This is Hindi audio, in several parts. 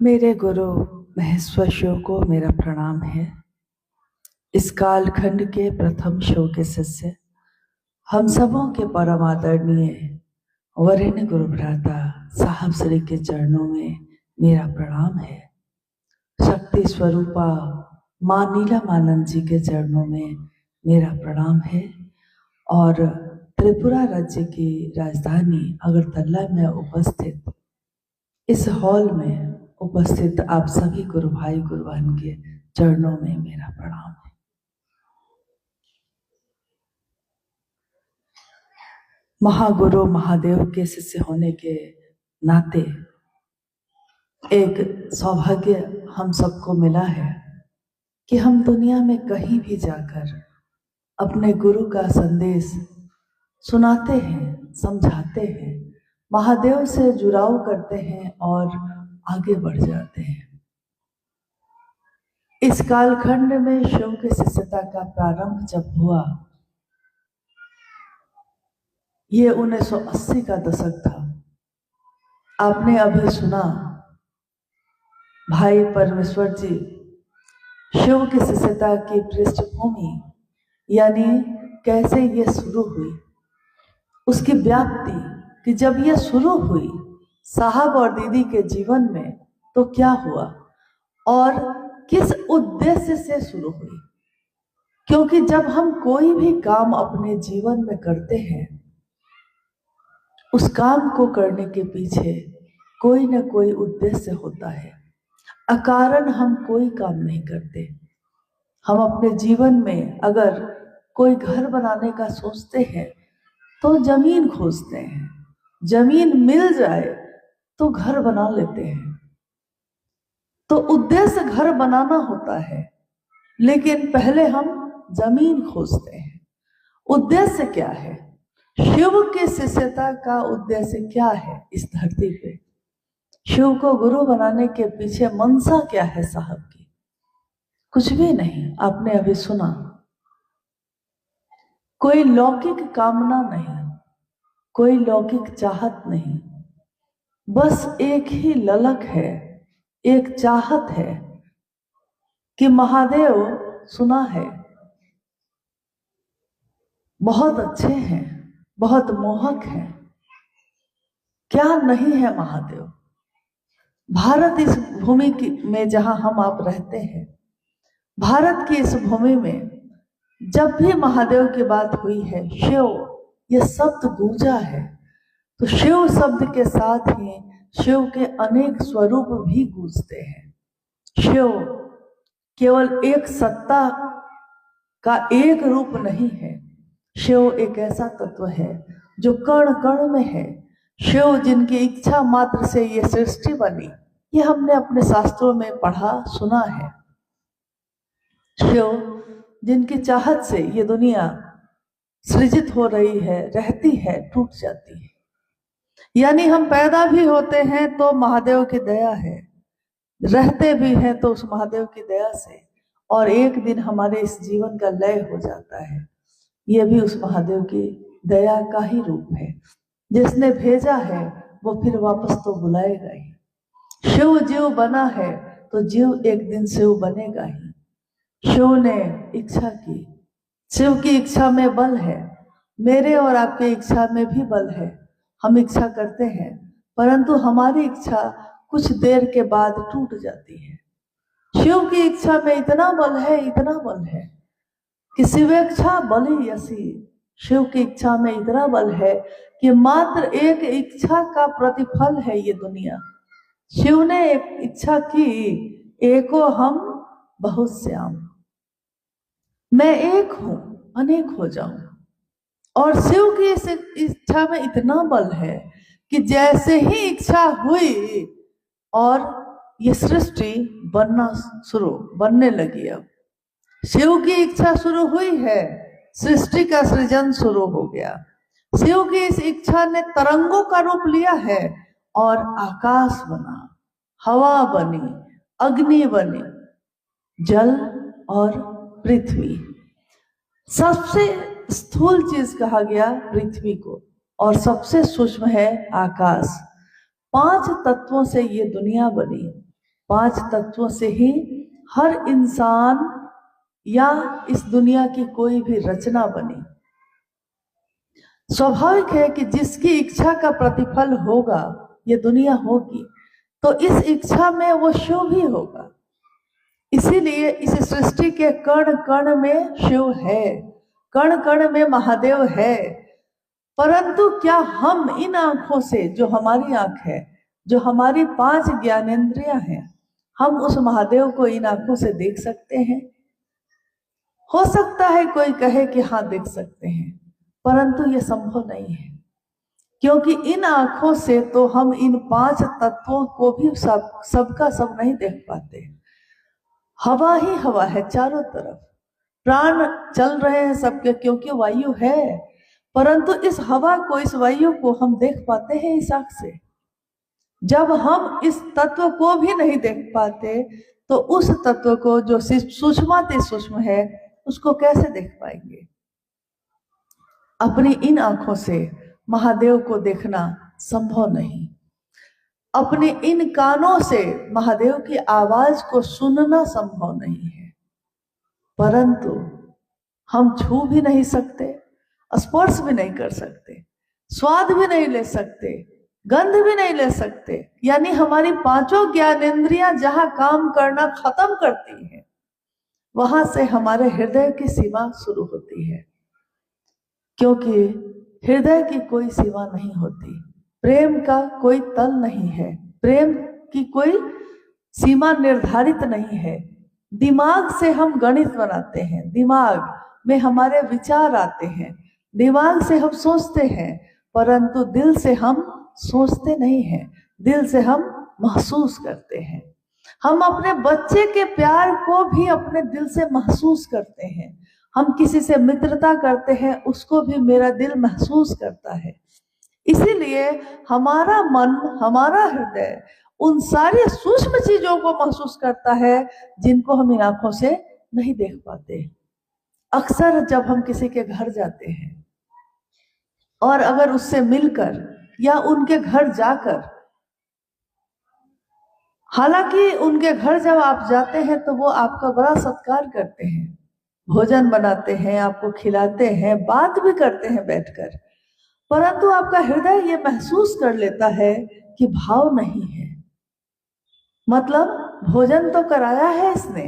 मेरे गुरु महेश्वर शिव को मेरा प्रणाम है। इस कालखंड के प्रथम शिव के शिष्य, हम सबों के परम आदरणीय वरेण्य गुरु भ्राता साहब श्री के चरणों में मेरा प्रणाम है। शक्ति स्वरूपा मां नीलमानंद जी के चरणों में मेरा प्रणाम है। और त्रिपुरा राज्य की राजधानी अगरतला में उपस्थित इस हॉल में उपस्थित आप सभी गुरु भाई गुरु बहन के चरणों में मेरा प्रणाम है। महागुरु महादेव के शिष्य होने के नाते एक सौभाग्य हम सबको मिला है कि हम दुनिया में कहीं भी जाकर अपने गुरु का संदेश सुनाते हैं, समझाते हैं, महादेव से जुड़ाव करते हैं और आगे बढ़ जाते हैं। इस कालखंड में शिव की शिष्यता का प्रारंभ जब हुआ, ये 1980 का दशक था। आपने अभी सुना भाई परमेश्वर जी शिव की शिष्यता की पृष्ठभूमि यानी कैसे ये शुरू हुई, उसकी व्याप्ति कि जब ये शुरू हुई साहब और दीदी के जीवन में तो क्या हुआ और किस उद्देश्य से शुरू हुई। क्योंकि जब हम कोई भी काम अपने जीवन में करते हैं, उस काम को करने के पीछे कोई ना कोई उद्देश्य होता है। अकारण हम कोई काम नहीं करते। हम अपने जीवन में अगर कोई घर बनाने का सोचते हैं तो जमीन खोजते हैं, जमीन मिल जाए तो घर बना लेते हैं। तो उद्देश्य घर बनाना होता है, लेकिन पहले हम जमीन खोजते हैं। उद्देश्य क्या है? शिव के शिष्यता का उद्देश्य क्या है इस धरती पे? शिव को गुरु बनाने के पीछे मनसा क्या है साहब की? कुछ भी नहीं। आपने अभी सुना, कोई लौकिक कामना नहीं, कोई लौकिक चाहत नहीं, बस एक ही ललक है, एक चाहत है कि महादेव सुना है बहुत अच्छे हैं, बहुत मोहक हैं। क्या नहीं है महादेव? भारत इस भूमि में जहां हम आप रहते हैं, भारत की इस भूमि में जब भी महादेव की बात हुई है, शिव ये शब्द गूंजा है, तो शिव शब्द के साथ ही शिव के अनेक स्वरूप भी गूंजते हैं। शिव केवल एक सत्ता का एक रूप नहीं है। शिव एक ऐसा तत्व है जो कण कण में है। शिव जिनकी इच्छा मात्र से ये सृष्टि बनी, ये हमने अपने शास्त्रों में पढ़ा सुना है। शिव जिनकी चाहत से ये दुनिया सृजित हो रही है, रहती है, टूट जाती है। यानी हम पैदा भी होते हैं तो महादेव की दया है, रहते भी हैं तो उस महादेव की दया से, और एक दिन हमारे इस जीवन का लय हो जाता है। ये भी उस महादेव की दया का ही रूप है। जिसने भेजा है वो फिर वापस तो बुलाएगा ही। शिव जीव बना है तो जीव एक दिन शिव बनेगा ही। शिव ने इच्छा की, शिव की इच्छा में बल है, मेरे और आपके इच्छा में भी बल है। हम इच्छा करते हैं, परंतु हमारी इच्छा कुछ देर के बाद टूट जाती है। शिव की इच्छा में इतना बल है, इतना बल है कि शिवेच्छा बलि यसी। शिव की इच्छा में इतना बल है कि मात्र एक इच्छा का प्रतिफल है ये दुनिया। शिव ने एक इच्छा की, एको हम बहुत श्याम, मैं एक हूं अनेक हो जाऊं। और शिव की इस इच्छा में इतना बल है कि जैसे ही इच्छा हुई और ये सृष्टि बनने लगी। अब शिव की इच्छा शुरू हुई है, सृष्टि का सृजन शुरू हो गया। शिव की इस इच्छा ने तरंगों का रूप लिया है और आकाश बना, हवा बनी, अग्नि बनी, जल और पृथ्वी। सबसे स्थूल चीज कहा गया पृथ्वी को, और सबसे सूक्ष्म है आकाश। 5 तत्वों से ये दुनिया बनी। 5 तत्वों से ही हर इंसान या इस दुनिया की कोई भी रचना बनी। स्वाभाविक है कि जिसकी इच्छा का प्रतिफल होगा, ये दुनिया होगी, तो इस इच्छा में वो शिव भी होगा। इसीलिए इस सृष्टि के कण कण में शिव है, कण कण में महादेव है। परंतु क्या हम इन आंखों से, जो हमारी आंख है, जो हमारी 5 ज्ञानेंद्रियां हैं, हम उस महादेव को इन आंखों से देख सकते हैं? हो सकता है कोई कहे कि हाँ देख सकते हैं, परंतु ये संभव नहीं है, क्योंकि इन आंखों से तो हम इन 5 तत्वों को भी सबका सब नहीं देख पाते। हवा ही हवा है चारों तरफ, प्राण चल रहे हैं सबके, क्योंकि वायु है, परंतु इस हवा को, इस वायु को हम देख पाते हैं इस आंख से। जब हम इस तत्व को भी नहीं देख पाते, तो उस तत्व को जो सूक्ष्माति सूक्ष्म है, उसको कैसे देख पाएंगे? अपनी इन आंखों से महादेव को देखना संभव नहीं, अपने इन कानों से महादेव की आवाज को सुनना संभव नहीं है। परंतु हम छू भी नहीं सकते, स्पर्श भी नहीं कर सकते, स्वाद भी नहीं ले सकते, गंध भी नहीं ले सकते। यानी हमारी 5 ज्ञानेंद्रियां जहां काम करना खत्म करती हैं, वहां से हमारे हृदय की सीमा शुरू होती है, क्योंकि हृदय की कोई सीमा नहीं होती, प्रेम का कोई तल नहीं है, प्रेम की कोई सीमा निर्धारित नहीं है। दिमाग से हम गणित बनाते हैं, दिमाग में हमारे विचार आते हैं, दिमाग से हम सोचते हैं, परंतु दिल से हम सोचते नहीं हैं, दिल से हम महसूस करते हैं। हम अपने बच्चे के प्यार को भी अपने दिल से महसूस करते हैं। हम किसी से मित्रता करते हैं, उसको भी मेरा दिल महसूस करता है। इसीलिए हमारा मन, हमारा हृदय उन सारी सूक्ष्म चीजों को महसूस करता है जिनको हम इन आंखों से नहीं देख पाते। अक्सर जब हम किसी के घर जाते हैं और अगर उससे मिलकर या उनके घर जाकर, हालांकि उनके घर जब आप जाते हैं तो वो आपका बड़ा सत्कार करते हैं, भोजन बनाते हैं, आपको खिलाते हैं, बात भी करते हैं बैठकर, परंतु आपका हृदय ये महसूस कर लेता है कि भाव नहीं है। मतलब भोजन तो कराया है इसने,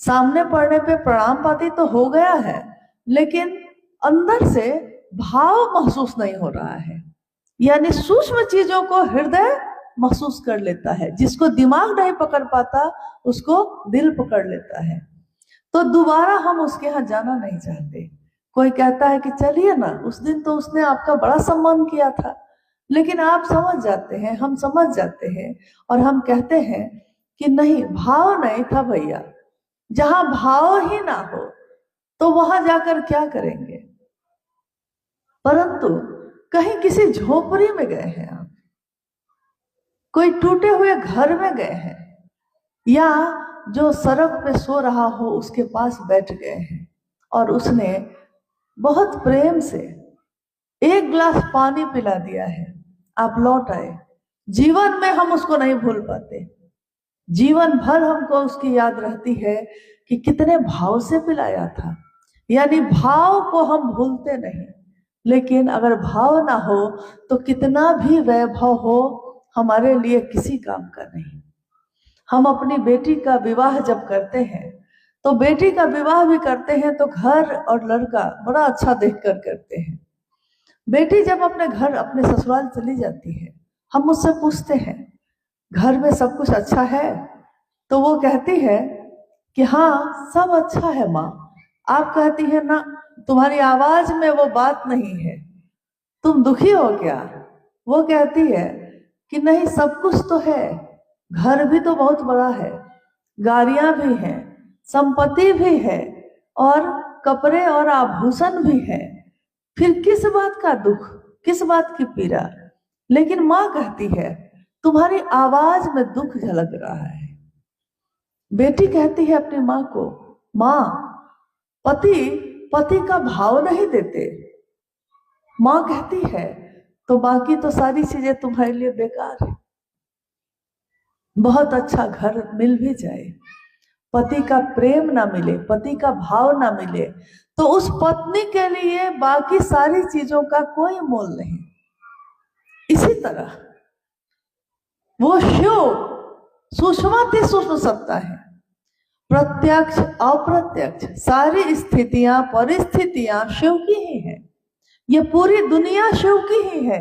सामने पड़ने पे प्रणाम पाती तो हो गया है, लेकिन अंदर से भाव महसूस नहीं हो रहा है। यानी सूक्ष्म चीजों को हृदय महसूस कर लेता है, जिसको दिमाग नहीं पकड़ पाता उसको दिल पकड़ लेता है। तो दोबारा हम उसके यहाँ जाना नहीं चाहते। कोई कहता है कि चलिए ना, उस दिन तो उसने आपका बड़ा सम्मान किया था, लेकिन आप समझ जाते हैं, हम समझ जाते हैं और हम कहते हैं कि नहीं, भाव नहीं था भैया। जहां भाव ही ना हो तो वहां जाकर क्या करेंगे? परंतु कहीं किसी झोपड़ी में गए हैं आप, कोई टूटे हुए घर में गए हैं, या जो सड़क पे सो रहा हो उसके पास बैठ गए हैं और उसने बहुत प्रेम से 1 गिलास पानी पिला दिया है, आप लौट आए। जीवन में हम उसको नहीं भूल पाते, जीवन भर हमको उसकी याद रहती है कि कितने भाव से पिलाया था। यानी भाव को हम भूलते नहीं, लेकिन अगर भाव ना हो तो कितना भी वैभव हो हमारे लिए किसी काम का नहीं। हम अपनी बेटी का विवाह जब करते हैं तो बेटी का विवाह भी करते हैं तो घर और लड़का बड़ा अच्छा देखकर करते हैं। बेटी जब अपने घर, अपने ससुराल चली जाती है, हम उससे पूछते हैं घर में सब कुछ अच्छा है? तो वो कहती है कि हाँ सब अच्छा है माँ। आप कहती है ना, तुम्हारी आवाज में वो बात नहीं है, तुम दुखी हो क्या? वो कहती है कि नहीं, सब कुछ तो है, घर भी तो बहुत बड़ा है, गाड़ियां भी हैं, संपत्ति भी है और कपड़े और आभूषण भी है, फिर किस बात का दुख, किस बात की पीड़ा? लेकिन माँ कहती है तुम्हारी आवाज में दुख झलक रहा है। बेटी कहती है अपनी माँ को, माँ पति का भाव नहीं देते। माँ कहती है तो बाकी तो सारी चीजें तुम्हारे लिए बेकार है। बहुत अच्छा घर मिल भी जाए, पति का प्रेम ना मिले, पति का भाव ना मिले, तो उस पत्नी के लिए बाकी सारी चीजों का कोई मोल नहीं। इसी तरह वो शिव सूक्ष्माति सूक्ष्म सत्ता है, प्रत्यक्ष अप्रत्यक्ष सारी स्थितियां परिस्थितियां शिव की ही है। ये पूरी दुनिया शिव की ही है।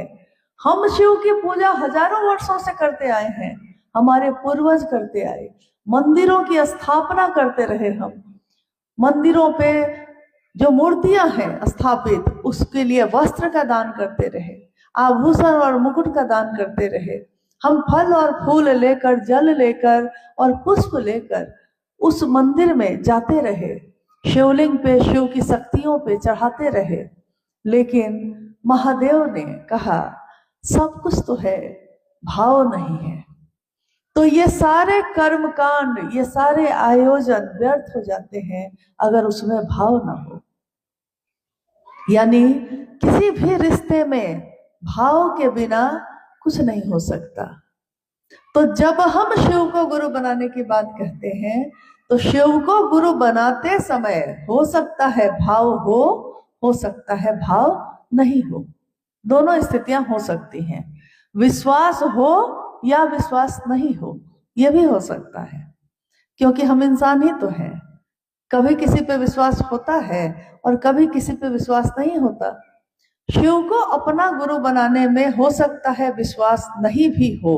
हम शिव की पूजा हजारों वर्षों से करते आए हैं, हमारे पूर्वज करते आए, मंदिरों की स्थापना करते रहे। हम मंदिरों पे जो मूर्तियां हैं स्थापित, उसके लिए वस्त्र का दान करते रहे, आभूषण और मुकुट का दान करते रहे। हम फल और फूल लेकर, जल लेकर और पुष्प लेकर उस मंदिर में जाते रहे, शिवलिंग पे शिव की शक्तियों पे चढ़ाते रहे। लेकिन महादेव ने कहा सब कुछ तो है, भाव नहीं है, तो ये सारे कर्म कांड, ये सारे आयोजन व्यर्थ हो जाते हैं अगर उसमें भाव ना हो। यानी किसी भी रिश्ते में भाव के बिना कुछ नहीं हो सकता। तो जब हम शिव को गुरु बनाने की बात कहते हैं, तो शिव को गुरु बनाते समय हो सकता है भाव हो सकता है भाव नहीं हो, दोनों स्थितियां हो सकती हैं। विश्वास हो या विश्वास नहीं हो, यह भी हो सकता है, क्योंकि हम इंसान ही तो हैं। कभी किसी पे विश्वास होता है और कभी किसी पे विश्वास नहीं होता। शिव को अपना गुरु बनाने में हो सकता है विश्वास नहीं भी हो,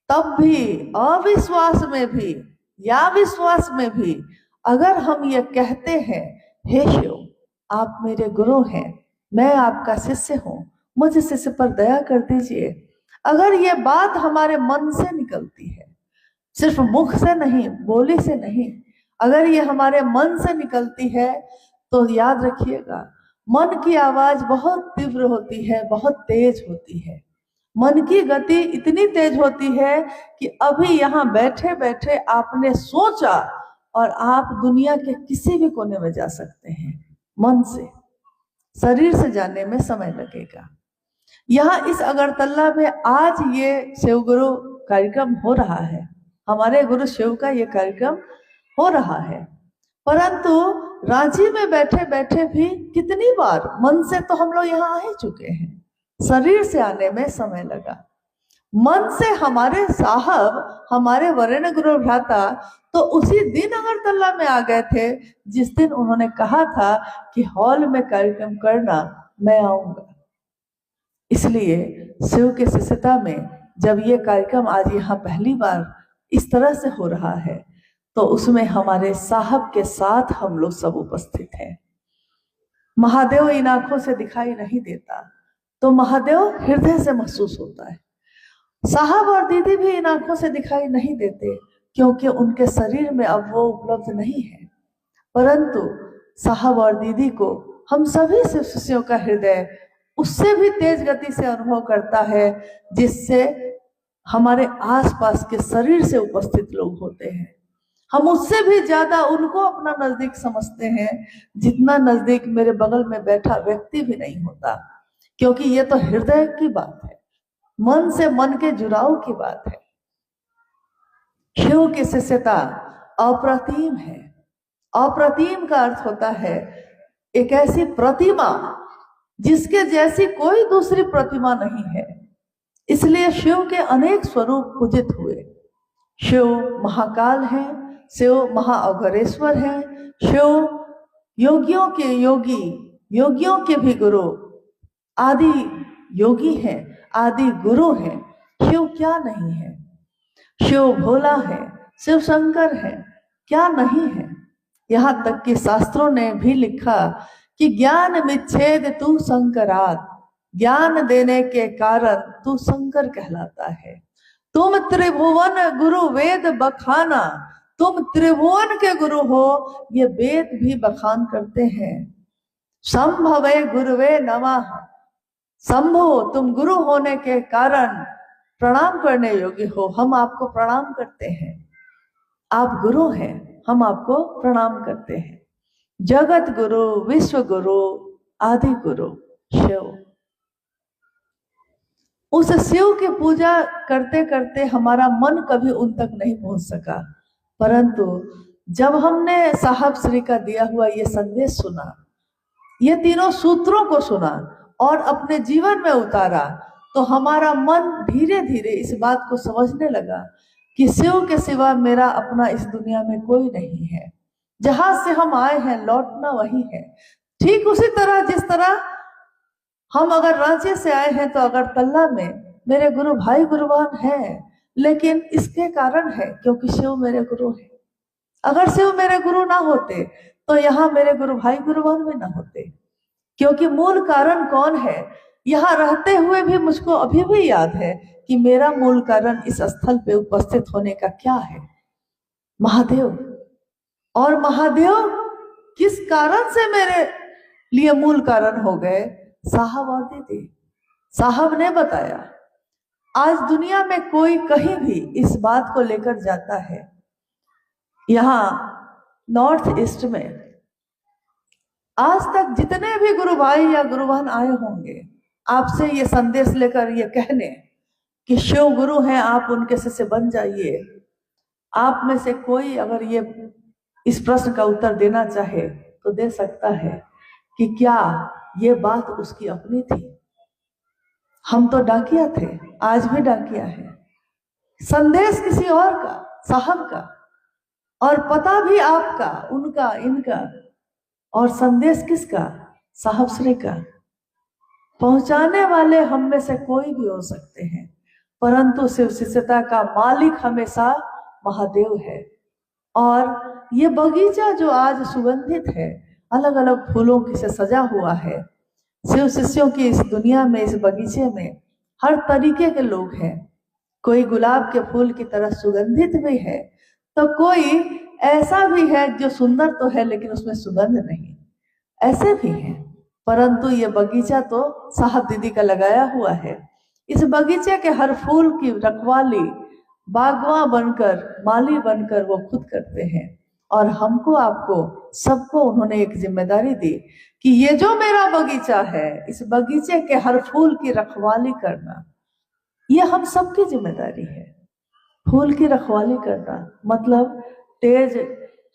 तब भी अविश्वास में भी या विश्वास में भी अगर हम ये कहते हैं, हे शिव आप मेरे गुरु हैं, मैं आपका शिष्य हूं, मुझ शिष्य पर दया कर दीजिए, अगर ये बात हमारे मन से निकलती है, सिर्फ मुख से नहीं, बोली से नहीं, अगर ये हमारे मन से निकलती है, तो याद रखिएगा मन की आवाज बहुत तीव्र होती है, बहुत तेज होती है। मन की गति इतनी तेज होती है कि अभी यहाँ बैठे बैठे आपने सोचा और आप दुनिया के किसी भी कोने में जा सकते हैं। मन से, शरीर से जाने में समय लगेगा। यहाँ इस अगरतला में आज ये शिव गुरु कार्यक्रम हो रहा है, हमारे गुरु शिव का ये कार्यक्रम हो रहा है, परंतु रांची में बैठे बैठे भी कितनी बार मन से तो हम लोग यहाँ आ ही चुके हैं, शरीर से आने में समय लगा। मन से हमारे साहब, हमारे वरेण्य गुरु भ्राता तो उसी दिन अगरतला में आ गए थे जिस दिन उन्होंने कहा था कि हॉल में कार्यक्रम करना, मैं आऊंगा। इसलिए शिव के शिष्यता में जब ये कार्यक्रम आज यहाँ पहली बार इस तरह से हो रहा है, तो उसमें हमारे साहब के साथ हम लोग सब उपस्थित हैं। महादेव इन आंखों से दिखाई नहीं देता, तो महादेव हृदय से महसूस होता है। साहब और दीदी भी इन आंखों से दिखाई नहीं देते, क्योंकि उनके शरीर में अब वो उपलब्ध नहीं है, परंतु साहब और दीदी को हम सभी शिष्यों का हृदय उससे भी तेज गति से अनुभव करता है, जिससे हमारे आसपास के शरीर से उपस्थित लोग होते हैं। हम उससे भी ज्यादा उनको अपना नजदीक समझते हैं, जितना नजदीक मेरे बगल में बैठा व्यक्ति भी नहीं होता, क्योंकि ये तो हृदय की बात है, मन से मन के जुड़ाव की बात है। शिव की शिष्यता अप्रतिम है। अप्रतिम का अर्थ होता है एक ऐसी प्रतिमा जिसके जैसी कोई दूसरी प्रतिमा नहीं है। इसलिए शिव के अनेक स्वरूप पूजित हुए। शिव महाकाल है, शिव महाअघोरेश्वर है, शिव योगियों के योगी, योगियों के भी गुरु, आदि योगी हैं, आदि गुरु हैं। शिव क्या नहीं है? शिव भोला है, शिव शंकर है, क्या नहीं है? यहाँ तक कि शास्त्रों ने भी लिखा कि ज्ञान विच्छेद तू शंकरात, ज्ञान देने के कारण तू शंकर कहलाता है। तुम त्रिभुवन गुरु वेद बखाना, तुम त्रिभुवन के गुरु हो, ये वेद भी बखान करते हैं। संभवे गुरुवे नमः, संभो तुम गुरु होने के कारण प्रणाम करने योग्य हो, हम आपको प्रणाम करते हैं। आप गुरु हैं, हम आपको प्रणाम करते हैं। जगत गुरु, विश्व गुरु, आदि गुरु शिव। उस शिव की पूजा करते करते हमारा मन कभी उन तक नहीं पहुंच सका, परंतु जब हमने साहब श्री का दिया हुआ ये संदेश सुना, ये तीनों सूत्रों को सुना और अपने जीवन में उतारा, तो हमारा मन धीरे धीरे इस बात को समझने लगा कि शिव के सिवा मेरा अपना इस दुनिया में कोई नहीं है। जहां से हम आए हैं लौटना वही है। ठीक उसी तरह जिस तरह हम अगर रांची से आए हैं तो अगरतला में मेरे गुरु भाई गुरुवान हैं, लेकिन इसके कारण है क्योंकि शिव मेरे गुरु है। अगर शिव मेरे गुरु ना होते तो यहाँ मेरे गुरु भाई गुरुवान भी ना होते, क्योंकि मूल कारण कौन है, यहाँ रहते हुए भी मुझको अभी भी याद है कि मेरा मूल कारण इस स्थल पे उपस्थित होने का क्या है, महादेव। और महादेव किस कारण से मेरे लिए मूल कारण हो गए, साहब और दीदी। साहब ने बताया। आज दुनिया में कोई कहीं भी इस बात को लेकर जाता है, यहाँ नॉर्थ ईस्ट में आज तक जितने भी गुरु भाई या गुरुवान आए होंगे आपसे ये संदेश लेकर ये कहने कि शिव गुरु हैं, आप उनके शिष्य बन जाइए। आप में से कोई अगर ये इस प्रश्न का उत्तर देना चाहे तो दे सकता है कि क्या ये बात उसकी अपनी थी। हम तो डाकिया थे, आज भी डाकिया है। संदेश किसी और का, साहब का, और पता भी आपका, उनका, इनका, और संदेश किसका, साहब श्री का। पहुंचाने वाले हम में से कोई भी हो सकते हैं, परंतु शिव शिष्यता का मालिक हमेशा महादेव है। और ये बगीचा जो आज सुगंधित है, अलग अलग फूलों से सजा हुआ है, शिव शिष्यों की इस दुनिया में, इस बगीचे में हर तरीके के लोग हैं। कोई गुलाब के फूल की तरह सुगंधित भी है, तो कोई ऐसा भी है जो सुंदर तो है लेकिन उसमें सुगंध नहीं, ऐसे भी हैं। परंतु ये बगीचा तो साहब दीदी का लगाया हुआ है। इस बगीचे के हर फूल की रखवाली बागवां बनकर, माली बनकर वो खुद करते हैं। और हमको, आपको, सबको उन्होंने एक जिम्मेदारी दी कि ये जो मेरा बगीचा है, इस बगीचे के हर फूल की रखवाली करना, ये हम सबकी जिम्मेदारी है। फूल की रखवाली करना मतलब तेज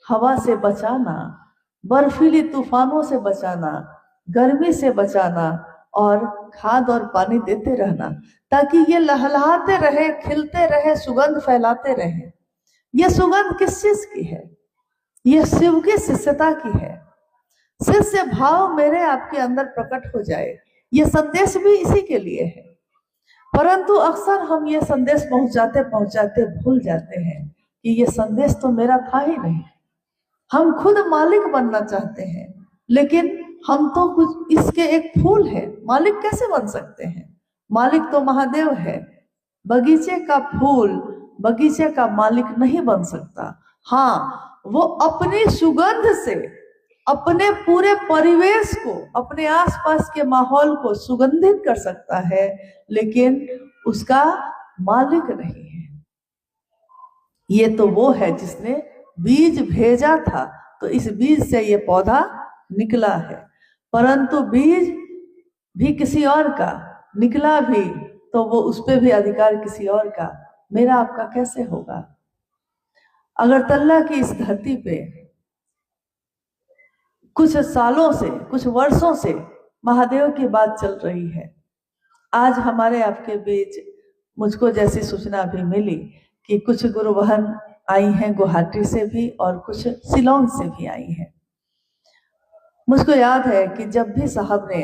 हवा से बचाना, बर्फीली तूफानों से बचाना, गर्मी से बचाना, और खाद और पानी देते रहना, ताकि ये लहलहाते रहे, खिलते रहे, सुगंध फैलाते रहे। ये सुगंध किस चीज की है? ये शिव की शिष्यता की है। शिष्य भाव मेरे आपके अंदर प्रकट हो जाए, ये संदेश भी इसी के लिए है। परंतु अक्सर हम ये संदेश पहुंचाते पहुंचाते भूल जाते हैं कि ये संदेश तो मेरा था ही नहीं। हम खुद मालिक बनना चाहते हैं, लेकिन हम तो कुछ इसके एक फूल है, मालिक कैसे बन सकते हैं? मालिक तो महादेव है। बगीचे का फूल बगीचे का मालिक नहीं बन सकता। हाँ, वो अपनी सुगंध से अपने पूरे परिवेश को, अपने आसपास के माहौल को सुगंधित कर सकता है, लेकिन उसका मालिक नहीं है। ये तो वो है जिसने बीज भेजा था, तो इस बीज से ये पौधा निकला है। परंतु बीज भी किसी और का, निकला भी तो वो उस पे भी अधिकार किसी और का, मेरा आपका कैसे होगा? अगरतला की इस धरती पे कुछ सालों से, कुछ वर्षों से महादेव की बात चल रही है। आज हमारे आपके बीच मुझको जैसी सूचना भी मिली कि कुछ गुरु बहन आई हैं गुवाहाटी से भी और कुछ शिलोंग से भी आई हैं। मुझको याद है कि जब भी साहब ने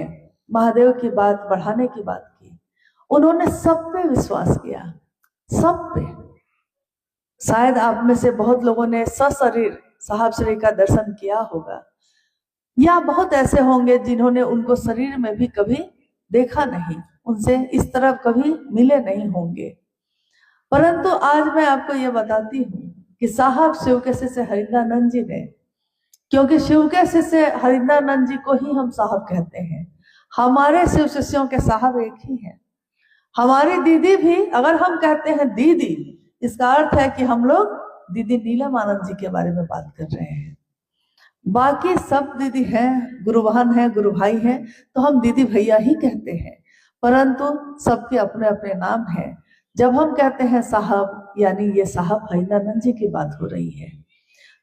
महादेव की बात बढ़ाने की बात की, उन्होंने सब पे विश्वास किया, सब पे। शायद आप में से बहुत लोगों ने सशरीर साहब श्री का दर्शन किया होगा, या बहुत ऐसे होंगे जिन्होंने उनको शरीर में भी कभी देखा नहीं, उनसे इस तरह कभी मिले नहीं होंगे। परंतु आज मैं आपको ये बताती हूँ कि साहब शिव के शिष्य हरिंद्रानंद जी ने, क्योंकि शिव के शिष्य हरिंद्रानंद जी को ही हम साहब कहते हैं, हमारे शिव शिष्यों के साहब एक ही हैं। हमारी दीदी भी, अगर हम कहते हैं दीदी, इसका अर्थ है कि हम लोग दीदी नीलम आनंद जी के बारे में बात कर रहे हैं। बाकी सब दीदी हैं, गुरु बहन हैं, गुरु भाई हैं, तो हम दीदी भैया ही कहते हैं। परंतु सबके अपने अपने नाम हैं। जब हम कहते हैं साहब, यानी ये साहब हरिनानंद जी की बात हो रही है।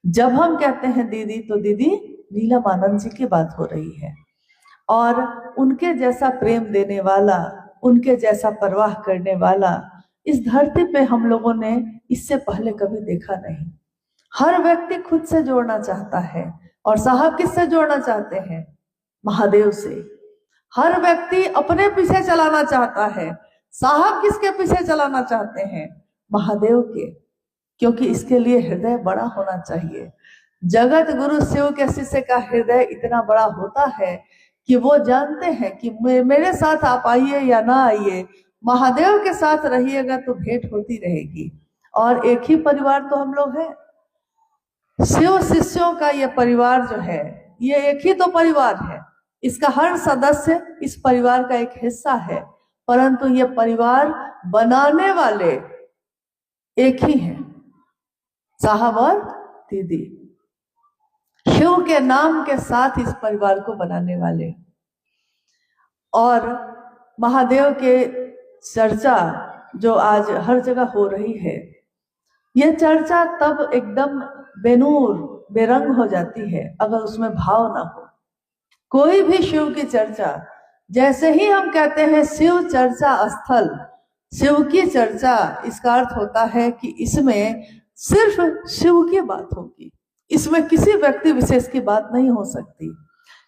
जब हम कहते हैं दीदी, तो दीदी नीलम आनंद जी की बात हो रही है। और उनके जैसा प्रेम देने वाला, उनके जैसा परवाह करने वाला इस धरती पे हम लोगों ने इससे पहले कभी देखा नहीं। हर व्यक्ति खुद से जोड़ना चाहता है, और साहब किससे जोड़ना चाहते हैं? महादेव से। हर व्यक्ति अपने पीछे चलाना चाहता है, साहब किसके पीछे चलाना चाहते हैं? महादेव के। क्योंकि इसके लिए हृदय बड़ा होना चाहिए। जगत गुरु शिव के शिष्य का हृदय इतना बड़ा होता है कि वो जानते हैं कि मेरे साथ आप आइए या ना आइए, महादेव के साथ रहिएगा तो भेंट होती रहेगी। और एक ही परिवार तो हम लोग हैं। शिव शिष्यों का ये परिवार जो है, ये एक ही तो परिवार है। इसका हर सदस्य इस परिवार का एक हिस्सा है, परंतु ये परिवार बनाने वाले एक ही हैं, साहब और दीदी। शिव के नाम के साथ इस परिवार को बनाने वाले। और महादेव के चर्चा जो आज हर जगह हो रही है, यह चर्चा तब एकदम बेनूर बेरंग हो जाती है अगर उसमें भाव ना हो। कोई भी शिव की चर्चा, जैसे ही हम कहते हैं शिव चर्चा स्थल, शिव की चर्चा, इसका अर्थ होता है कि इसमें सिर्फ शिव की बात होगी, इसमें किसी व्यक्ति विशेष की बात नहीं हो सकती।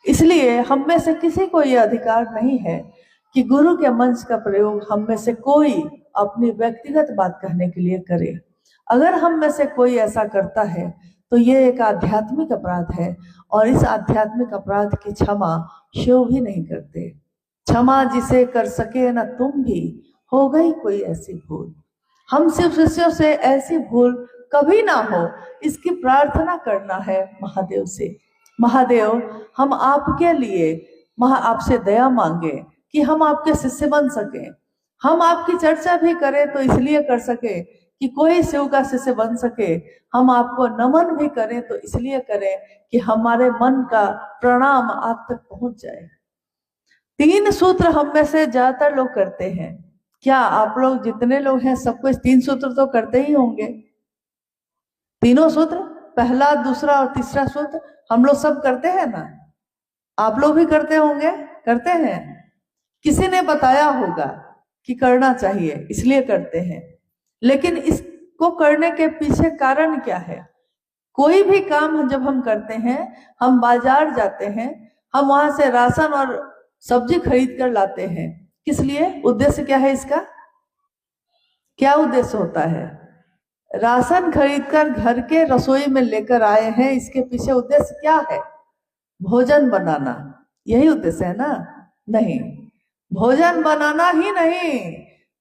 इसलिए हम में से किसी को यह अधिकार नहीं है कि गुरु के मंच का प्रयोग हम में से कोई अपनी व्यक्तिगत बात कहने के लिए करे। अगर हम में से कोई ऐसा करता है तो ये एक आध्यात्मिक अपराध है, और इस आध्यात्मिक अपराध की क्षमा शिव भी नहीं करते। क्षमा जिसे कर सके न तुम भी, हो गई कोई ऐसी भूल। हम शिव शिष्यों से ऐसी भूल कभी ना हो, इसकी प्रार्थना करना है महादेव से। महादेव, हम आपके लिए आपसे दया मांगे कि हम आपके शिष्य बन सके। हम आपकी चर्चा भी करें तो इसलिए कर सके कि कोई शिव का शिष्य बन सके। हम आपको नमन भी करें तो इसलिए करें कि हमारे मन का प्रणाम आप तक पहुंच जाए। 3 सूत्र हम में से ज्यादातर लोग करते हैं। क्या आप लोग जितने लोग हैं सबको इस 3 सूत्र तो करते ही होंगे? तीनों सूत्र, पहला, दूसरा और तीसरा सूत्र हम लोग सब करते हैं ना? आप लोग भी करते होंगे? करते हैं। किसी ने बताया होगा कि करना चाहिए, इसलिए करते हैं। लेकिन इसको करने के पीछे कारण क्या है? कोई भी काम जब हम करते हैं, हम बाजार जाते हैं, हम वहां से राशन और सब्जी खरीद कर लाते हैं। किस लिए? उद्देश्य क्या है इसका? क्या उद्देश्य होता है? राशन खरीदकर घर के रसोई में लेकर आए हैं, इसके पीछे उद्देश्य क्या है? भोजन बनाना, यही उद्देश्य है ना? नहीं, भोजन बनाना ही नहीं,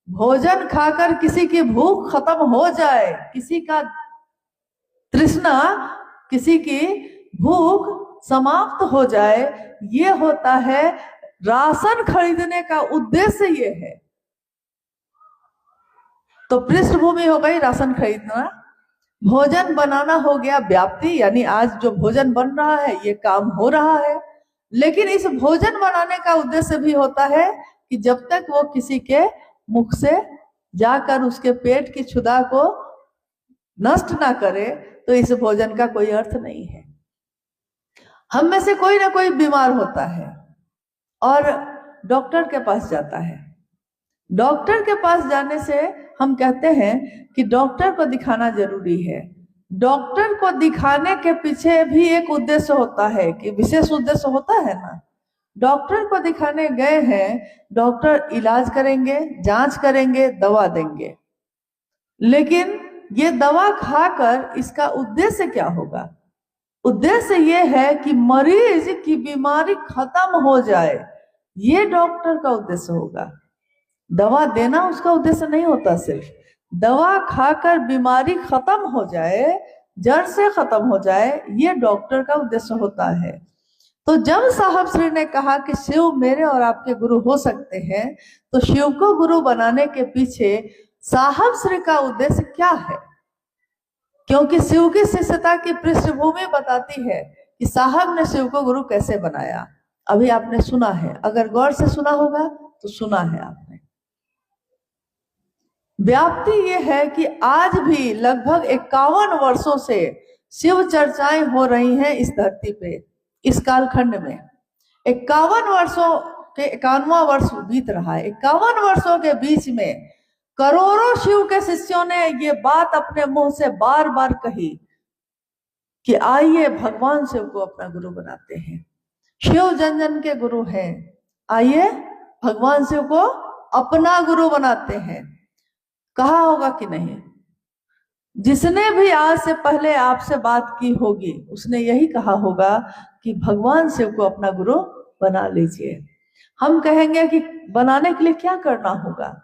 भोजन खाकर किसी की भूख खत्म हो जाए, किसी का तृष्णा, किसी की भूख समाप्त हो जाए, ये होता है राशन खरीदने का उद्देश्य। ये है तो पृष्ठभूमि हो गई राशन खरीदना, भोजन बनाना हो गया व्याप्ति, यानी आज जो भोजन बन रहा है ये काम हो रहा है। लेकिन इस भोजन बनाने का उद्देश्य भी होता है कि जब तक वो किसी के मुख से जाकर उसके पेट की क्षुधा को नष्ट ना करे, तो इस भोजन का कोई अर्थ नहीं है। हम में से कोई ना कोई बीमार होता है और डॉक्टर के पास जाता है। डॉक्टर के पास जाने से हम कहते हैं कि डॉक्टर को दिखाना जरूरी है। डॉक्टर को दिखाने के पीछे भी एक उद्देश्य होता है, कि विशेष उद्देश्य होता है ना। डॉक्टर को दिखाने गए हैं, डॉक्टर इलाज करेंगे, जांच करेंगे, दवा देंगे, लेकिन ये दवा खाकर इसका उद्देश्य क्या होगा? उद्देश्य ये है कि मरीज की बीमारी खत्म हो जाए, ये डॉक्टर का उद्देश्य होगा। दवा देना उसका उद्देश्य नहीं होता। सिर्फ दवा खाकर बीमारी खत्म हो जाए, जड़ से खत्म हो जाए, ये डॉक्टर का उद्देश्य होता है। तो जब साहब श्री ने कहा कि शिव मेरे और आपके गुरु हो सकते हैं, तो शिव को गुरु बनाने के पीछे साहब श्री का उद्देश्य क्या है? क्योंकि शिव की शिष्यता की पृष्ठभूमि बताती है कि साहब ने शिव को गुरु कैसे बनाया। अभी आपने सुना है, अगर गौर से सुना होगा तो सुना है आपने। व्याप्ति ये है कि आज भी लगभग 51 वर्षों से शिव चर्चाएं हो रही हैं इस धरती पे, इस कालखंड में। 51 वर्षों के 51वां वर्ष बीत रहा है। 51 वर्षों के बीच में करोड़ों शिव के शिष्यों ने ये बात अपने मुंह से बार बार कही कि आइए भगवान शिव को अपना गुरु बनाते हैं। शिव जन जन के गुरु हैं, आइए भगवान शिव को अपना गुरु बनाते हैं। कहा होगा कि नहीं? जिसने भी आज से पहले आपसे बात की होगी उसने यही कहा होगा कि भगवान शिव को अपना गुरु बना लीजिए। हम कहेंगे कि बनाने के लिए क्या करना होगा,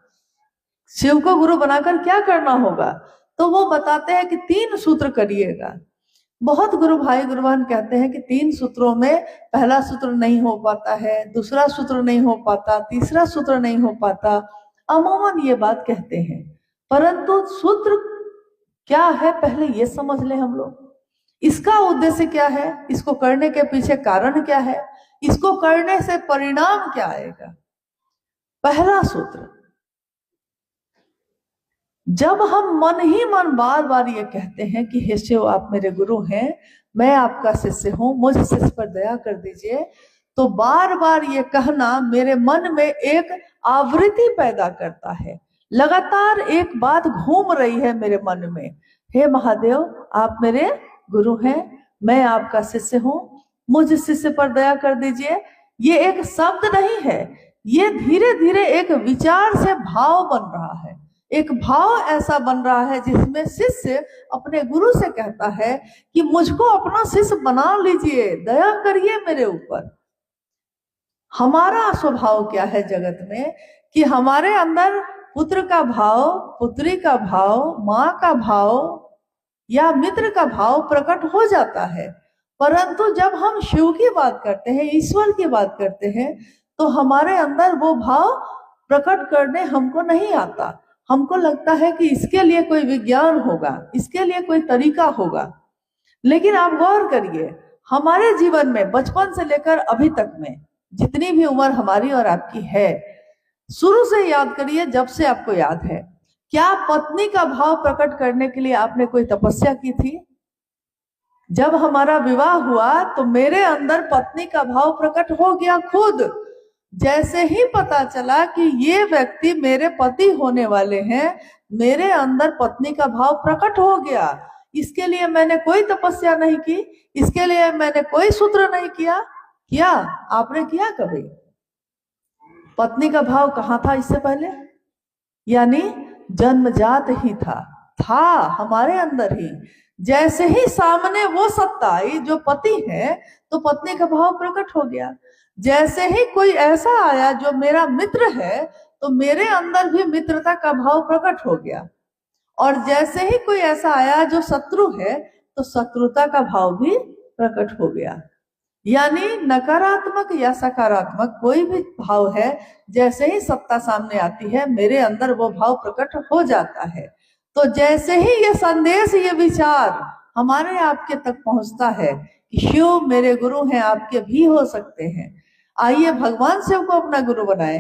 शिव को गुरु बनाकर क्या करना होगा, तो वो बताते हैं कि 3 सूत्र करिएगा। बहुत गुरु भाई गुरु बहन कहते हैं कि 3 सूत्रों में पहला सूत्र नहीं हो पाता है, दूसरा सूत्र नहीं हो पाता, तीसरा सूत्र नहीं हो पाता। अमूमन ये बात कहते हैं, परंतु सूत्र क्या है पहले ये समझ ले हम लोग। इसका उद्देश्य क्या है, इसको करने के पीछे कारण क्या है, इसको करने से परिणाम क्या आएगा। पहला सूत्र, जब हम मन ही मन बार बार ये कहते हैं कि हे शिव आप मेरे गुरु हैं, मैं आपका शिष्य हूं, मुझ शिष्य पर दया कर दीजिए, तो बार बार ये कहना मेरे मन में एक आवृत्ति पैदा करता है। लगातार एक बात घूम रही है मेरे मन में, हे महादेव आप मेरे गुरु हैं, मैं आपका शिष्य हूं, मुझ शिष्य पर दया कर दीजिए। ये एक शब्द नहीं है, ये धीरे धीरे एक विचार से भाव बन रहा है। एक भाव ऐसा बन रहा है जिसमें शिष्य अपने गुरु से कहता है कि मुझको अपना शिष्य बना लीजिए, दया करिए मेरे ऊपर। हमारा स्वभाव क्या है जगत में कि हमारे अंदर पुत्र का भाव, पुत्री का भाव, माँ का भाव या मित्र का भाव प्रकट हो जाता है, परंतु जब हम शिव की बात करते हैं, ईश्वर की बात करते हैं, तो हमारे अंदर वो भाव प्रकट करने हमको नहीं आता। हमको लगता है कि इसके लिए कोई विज्ञान होगा, इसके लिए कोई तरीका होगा। लेकिन आप गौर करिए, हमारे जीवन में बचपन से लेकर अभी तक में जितनी भी उम्र हमारी और आपकी है, शुरू से याद करिए, जब से आपको याद है, क्या पत्नी का भाव प्रकट करने के लिए आपने कोई तपस्या की थी? जब हमारा विवाह हुआ तो मेरे अंदर पत्नी का भाव प्रकट हो गया खुद। जैसे ही पता चला कि ये व्यक्ति मेरे पति होने वाले हैं, मेरे अंदर पत्नी का भाव प्रकट हो गया। इसके लिए मैंने कोई तपस्या नहीं की, इसके लिए मैंने कोई सूत्र नहीं किया। क्या आपने किया कभी? पत्नी का भाव कहाँ था इससे पहले? यानी जन्मजात ही था हमारे अंदर ही। जैसे ही सामने वो सत्ता आई जो पति है, तो पत्नी का भाव प्रकट हो गया। जैसे ही कोई ऐसा आया जो मेरा मित्र है, तो मेरे अंदर भी मित्रता का भाव प्रकट हो गया। और जैसे ही कोई ऐसा आया जो शत्रु है, तो शत्रुता का भाव भी प्रकट हो गया। यानी नकारात्मक या सकारात्मक कोई भी भाव है, जैसे ही सत्ता सामने आती है, मेरे अंदर वो भाव प्रकट हो जाता है। तो जैसे ही ये संदेश, ये विचार हमारे आपके तक पहुंचता है कि शिव मेरे गुरु हैं, आपके भी हो सकते हैं, आइए भगवान शिव को अपना गुरु बनाए,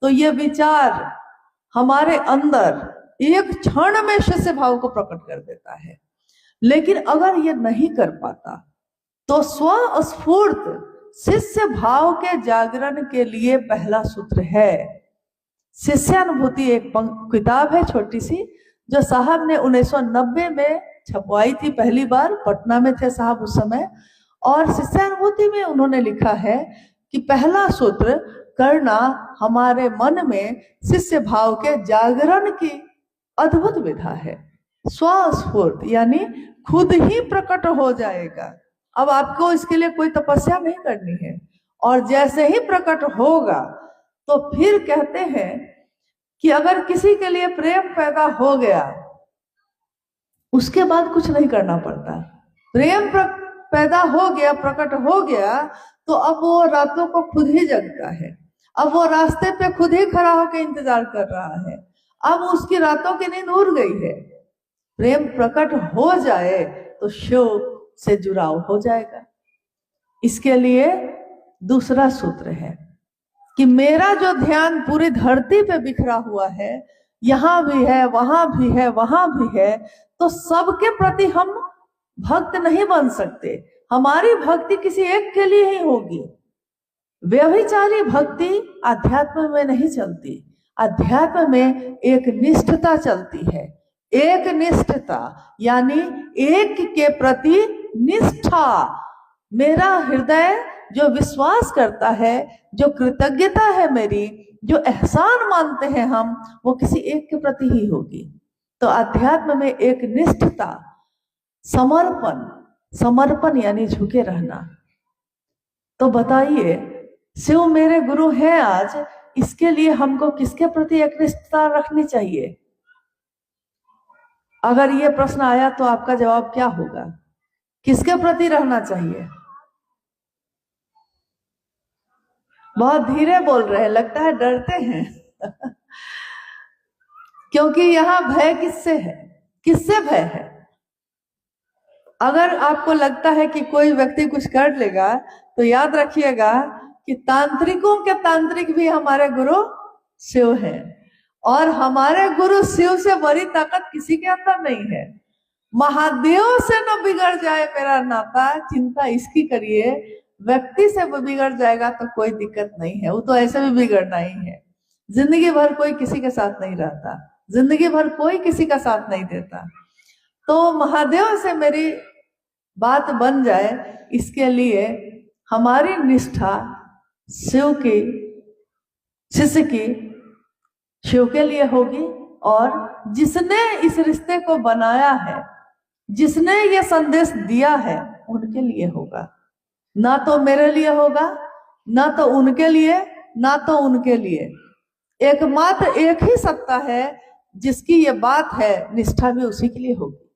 तो ये विचार हमारे अंदर एक क्षण में शिष्य भाव को प्रकट कर देता है। लेकिन अगर ये नहीं कर पाता, तो स्वस्फूर्त शिष्य भाव के जागरण के लिए पहला सूत्र है शिष्यानुभूति। एक किताब है छोटी सी, जो साहब ने 1990 में छपवाई थी, पहली बार पटना में थे साहब उस समय। और शिष्यानुभूति में उन्होंने लिखा है कि पहला सूत्र करना हमारे मन में शिष्य भाव के जागरण की अद्भुत विधा है। स्वस्फूर्त यानी खुद ही प्रकट हो जाएगा। अब आपको इसके लिए कोई तपस्या नहीं करनी है, और जैसे ही प्रकट होगा तो फिर कहते हैं कि अगर किसी के लिए प्रेम पैदा हो गया, उसके बाद कुछ नहीं करना पड़ता। प्रेम पैदा हो गया, प्रकट हो गया, तो अब वो रातों को खुद ही जगता है। अब वो रास्ते पे खुद ही खड़ा होकर इंतजार कर रहा है। अब उसकी रातों की नींद उड़ गई है। प्रेम प्रकट हो जाए तो शिव से जुड़ाव हो जाएगा। इसके लिए दूसरा सूत्र है कि मेरा जो ध्यान पूरी धरती पे बिखरा हुआ है, यहाँ भी है, वहां भी है, वहां भी है, तो सबके प्रति हम भक्त नहीं बन सकते। हमारी भक्ति किसी एक के लिए ही होगी। व्यभिचारी भक्ति अध्यात्म में नहीं चलती। अध्यात्म में एक निष्ठता चलती है, एक निष्ठता, यानी एक के प्रति निष्ठा। मेरा हृदय जो विश्वास करता है, जो कृतज्ञता है मेरी, जो एहसान मानते हैं हम, वो किसी एक के प्रति ही होगी। तो अध्यात्म में एक निष्ठता, समर्पण, समर्पण यानी झुके रहना। तो बताइए, शिव मेरे गुरु हैं आज, इसके लिए हमको किसके प्रति एक निष्ठता रखनी चाहिए? अगर ये प्रश्न आया तो आपका जवाब क्या होगा? किसके प्रति रहना चाहिए? बहुत धीरे बोल रहे हैं, लगता है डरते हैं क्योंकि यहाँ भय किससे है? किससे भय है? अगर आपको लगता है कि कोई व्यक्ति कुछ कर लेगा, तो याद रखिएगा कि तांत्रिकों के तांत्रिक भी हमारे गुरु शिव हैं, और हमारे गुरु शिव से बड़ी ताकत किसी के अंदर नहीं है। महादेव से न बिगड़ जाए मेरा नाता, चिंता इसकी करिए। व्यक्ति से बिगड़ जाएगा तो कोई दिक्कत नहीं है, वो तो ऐसे भी बिगड़ना ही है। जिंदगी भर कोई किसी के साथ नहीं रहता, जिंदगी भर कोई किसी का साथ नहीं देता। तो महादेव से मेरी बात बन जाए, इसके लिए हमारी निष्ठा शिव की, शिष्य की शिव के लिए होगी, और जिसने इस रिश्ते को बनाया है, जिसने ये संदेश दिया है, उनके लिए होगा। ना तो मेरे लिए होगा, ना तो उनके लिए, ना तो उनके लिए। एकमात्र एक ही सत्ता है जिसकी ये बात है, निष्ठा भी उसी के लिए होगी।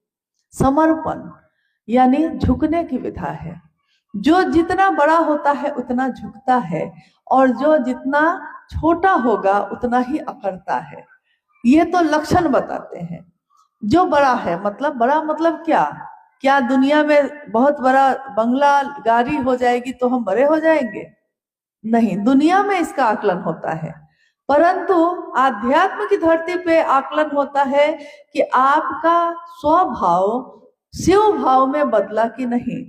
समर्पण यानी झुकने की विधा है। जो जितना बड़ा होता है उतना झुकता है, और जो जितना छोटा होगा उतना ही अकड़ता है। ये तो लक्षण बताते हैं। जो बड़ा है, मतलब बड़ा मतलब क्या? क्या दुनिया में बहुत बड़ा बंगला गाड़ी हो जाएगी तो हम बड़े हो जाएंगे? नहीं, दुनिया में इसका आकलन होता है, परंतु आध्यात्म की धरती पे आकलन होता है कि आपका स्वभाव शिव भाव में बदला कि नहीं।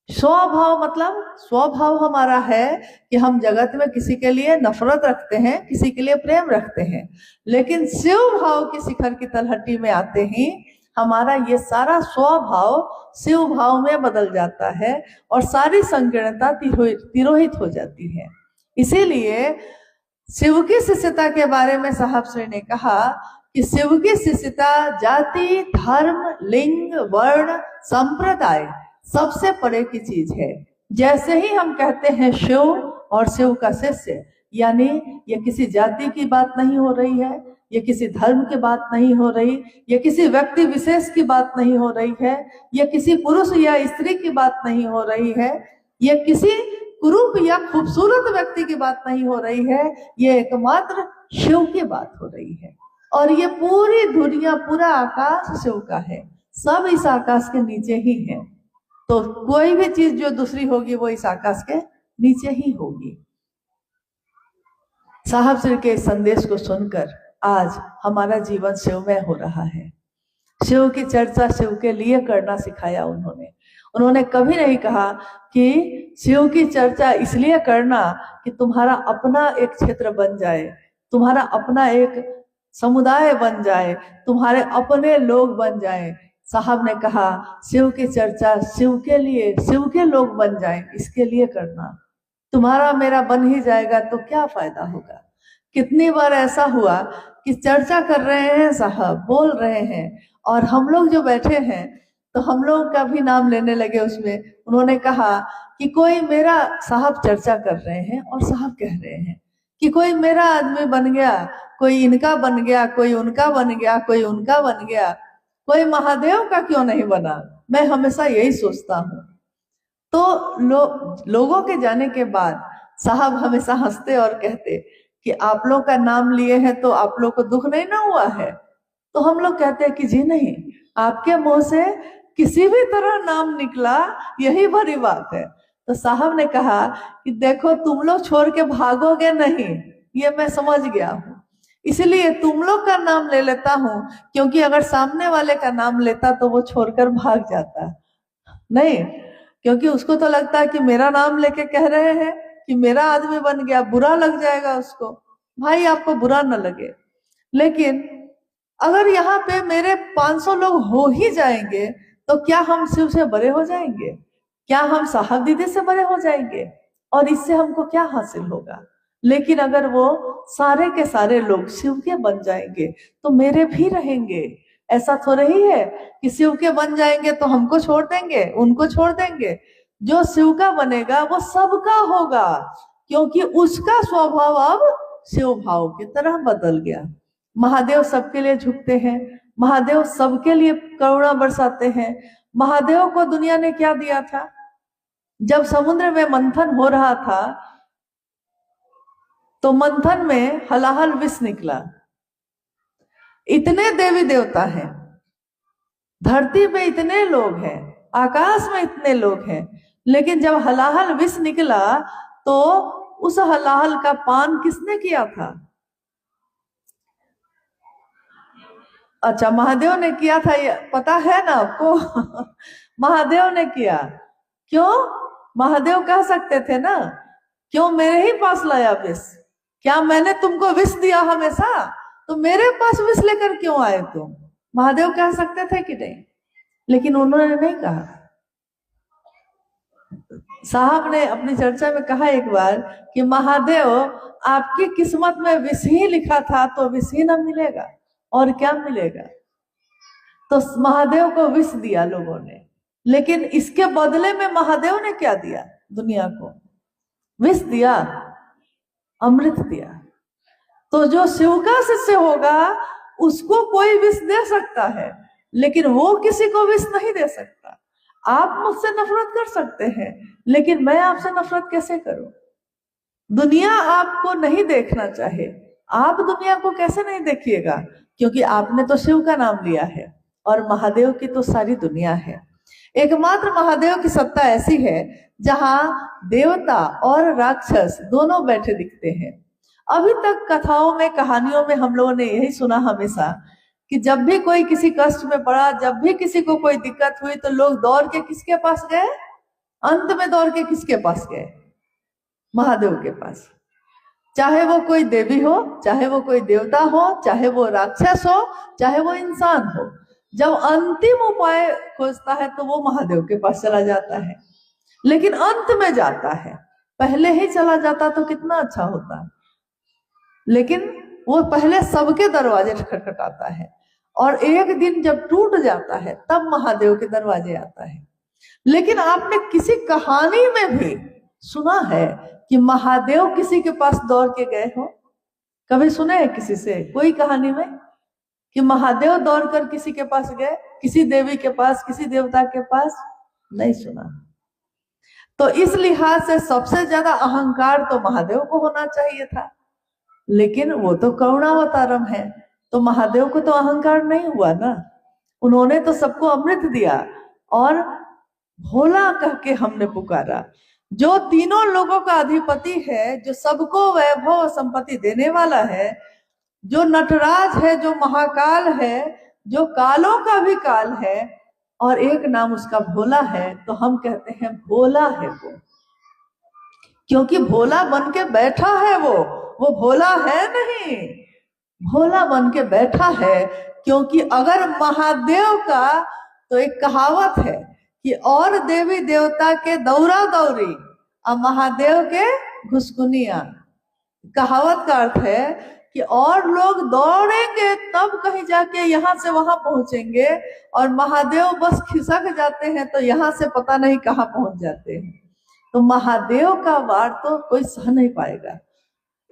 स्वभाव मतलब स्वभाव हमारा है कि हम जगत में किसी के लिए नफरत रखते हैं, किसी के लिए प्रेम रखते हैं, लेकिन शिव भाव की शिखर की तलहटी में आते ही हमारा ये सारा स्वभाव शिव भाव में बदल जाता है, और सारी संकीर्णता तिरोहित हो जाती है। इसीलिए शिव की शिष्यता के बारे में साहब श्री ने कहा कि शिव की शिष्यता जाति, धर्म, लिंग, वर्ण, संप्रदाय सबसे परे की चीज है। जैसे ही हम कहते हैं शिव और शिव का शिष्य, यानी ये किसी जाति की बात नहीं हो रही है, ये किसी धर्म की बात नहीं हो रही, ये किसी व्यक्ति विशेष की बात नहीं हो रही है, ये किसी पुरुष या स्त्री की बात नहीं हो रही है, ये किसी कुरूप या खूबसूरत व्यक्ति की बात नहीं हो रही है, ये एकमात्र शिव की बात हो रही है। और ये पूरी दुनिया, पूरा आकाश शिव का है, सब इस आकाश के नीचे ही है। तो कोई भी चीज जो दूसरी होगी वो इस आकाश के नीचे ही होगी। साहब श्री के संदेश को सुनकर आज हमारा जीवन शिवमय हो रहा है। शिव की चर्चा शिव के लिए करना सिखाया उन्होंने। उन्होंने कभी नहीं कहा कि शिव की चर्चा इसलिए करना कि तुम्हारा अपना एक क्षेत्र बन जाए, तुम्हारा अपना एक समुदाय बन जाए, तुम्हारे अपने लोग बन जाए। साहब ने कहा शिव की चर्चा शिव के लिए, शिव के लोग बन जाएं, इसके लिए करना। तुम्हारा मेरा बन ही जाएगा तो क्या फायदा होगा। कितनी बार ऐसा हुआ कि चर्चा कर रहे हैं साहब, बोल रहे हैं, और हम लोग जो बैठे हैं तो हम लोग का भी नाम लेने लगे उसमें। उन्होंने कहा कि कोई मेरा, साहब चर्चा कर रहे हैं और साहब कह रहे हैं कि कोई मेरा आदमी बन गया, कोई इनका बन गया, कोई उनका बन गया, कोई उनका बन गया, कोई महादेव का क्यों नहीं बना। मैं हमेशा यही सोचता हूँ। तो लोगों के जाने के बाद साहब हमेशा हंसते और कहते कि आप लोग का नाम लिए हैं तो आप लोग को दुख नहीं ना हुआ है। तो हम लोग कहते हैं कि जी नहीं, आपके मुंह से किसी भी तरह नाम निकला यही बड़ी बात है। तो साहब ने कहा कि देखो तुम लोग छोड़ के भागोगे नहीं, ये मैं समझ गया हूं, इसलिए तुम लोग का नाम ले लेता हूं, क्योंकि अगर सामने वाले का नाम लेता तो वो छोड़कर भाग जाता। नहीं, क्योंकि उसको तो लगता है कि मेरा नाम लेके कह रहे हैं कि मेरा आदमी बन गया, बुरा लग जाएगा उसको। भाई आपको बुरा न लगे, लेकिन अगर यहाँ पे मेरे 500 लोग हो ही जाएंगे तो क्या हम शिव से बड़े हो जाएंगे? क्या हम साहब दीदी से बड़े हो जाएंगे? और इससे हमको क्या हासिल होगा? लेकिन अगर वो सारे के सारे लोग शिव के बन जाएंगे तो मेरे भी रहेंगे। ऐसा थोड़ा ही है कि शिव के बन जाएंगे तो हमको छोड़ देंगे, उनको छोड़ देंगे। जो शिव का बनेगा वो सबका होगा, क्योंकि उसका स्वभाव अब शिव भाव की तरह बदल गया। महादेव सबके लिए झुकते हैं, महादेव सबके लिए करुणा बरसाते हैं। महादेव को दुनिया ने क्या दिया था? जब समुद्र में मंथन हो रहा था तो मंथन में हलाहल विष निकला। इतने देवी देवता हैं, धरती पे इतने लोग हैं, आकाश में इतने लोग हैं, लेकिन जब हलाहल विष निकला तो उस हलाहल का पान किसने किया था? अच्छा, महादेव ने किया था, ये पता है ना आपको? महादेव ने किया। क्यों? महादेव कह सकते थे ना, क्यों मेरे ही पास लाया विष? क्या मैंने तुमको विष दिया हमेशा? तो मेरे पास विष लेकर क्यों आए तुम? महादेव कह सकते थे कि नहीं? लेकिन उन्होंने नहीं कहा। साहब ने अपनी चर्चा में कहा एक बार कि महादेव आपकी किस्मत में विष ही लिखा था तो विष ही ना मिलेगा, और क्या मिलेगा? तो महादेव को विष दिया लोगों ने, लेकिन इसके बदले में महादेव ने क्या दिया दुनिया को? विष दिया, अमृत दिया। तो जो शिव का शिष्य होगा उसको कोई विष दे सकता है, लेकिन वो किसी को विष नहीं दे सकता। आप मुझसे नफरत कर सकते हैं, लेकिन मैं आपसे नफरत कैसे करूं? दुनिया आपको नहीं देखना चाहे, आप दुनिया को कैसे नहीं देखिएगा? क्योंकि आपने तो शिव का नाम लिया है, और महादेव की तो सारी दुनिया है। एकमात्र महादेव की सत्ता ऐसी है जहां देवता और राक्षस दोनों बैठे दिखते हैं। अभी तक कथाओं में, कहानियों में हम लोगों ने यही सुना हमेशा कि जब भी कोई किसी कष्ट में पड़ा, जब भी किसी को कोई दिक्कत हुई, तो लोग दौड़ के किसके पास गए? अंत में दौड़ के किसके पास गए? महादेव के पास। चाहे वो कोई देवी हो, चाहे वो कोई देवता हो, चाहे वो राक्षस हो, चाहे वो इंसान हो, जब अंतिम उपाय खोजता है तो वो महादेव के पास चला जाता है। लेकिन अंत में जाता है, पहले ही चला जाता तो कितना अच्छा होता। लेकिन वो पहले सबके दरवाजे खटखटाता है, और एक दिन जब टूट जाता है तब महादेव के दरवाजे आता है। लेकिन आपने किसी कहानी में भी सुना है कि महादेव किसी के पास दौड़ के गए हो? कभी सुने हैं किसी से कोई कहानी में कि महादेव दौड़कर किसी के पास गए, किसी देवी के पास, किसी देवता के पास? नहीं सुना। तो इस लिहाज से सबसे ज्यादा अहंकार तो महादेव को होना चाहिए था, लेकिन वो तो करुणावतारम है, तो महादेव को तो अहंकार नहीं हुआ ना। उन्होंने तो सबको अमृत दिया, और भोला कह के हमने पुकारा। जो तीनों लोगों का अधिपति है, जो सबको वैभव संपत्ति देने वाला है, जो नटराज है, जो महाकाल है, जो कालों का भी काल है, और एक नाम उसका भोला है, तो हम कहते हैं भोला है वो, क्योंकि भोला बन के बैठा है वो भोला है नहीं, भोला बन के बैठा है। क्योंकि अगर महादेव का, तो एक कहावत है कि और देवी देवता के दौरा दौरी और महादेव के घुसकुनिया। कहावत का अर्थ है कि और लोग दौड़ेंगे तब कहीं जाके यहाँ से वहां पहुंचेंगे, और महादेव बस खिसक जाते हैं तो यहाँ से पता नहीं कहाँ पहुंच जाते हैं। तो महादेव का वार तो कोई सह नहीं पाएगा,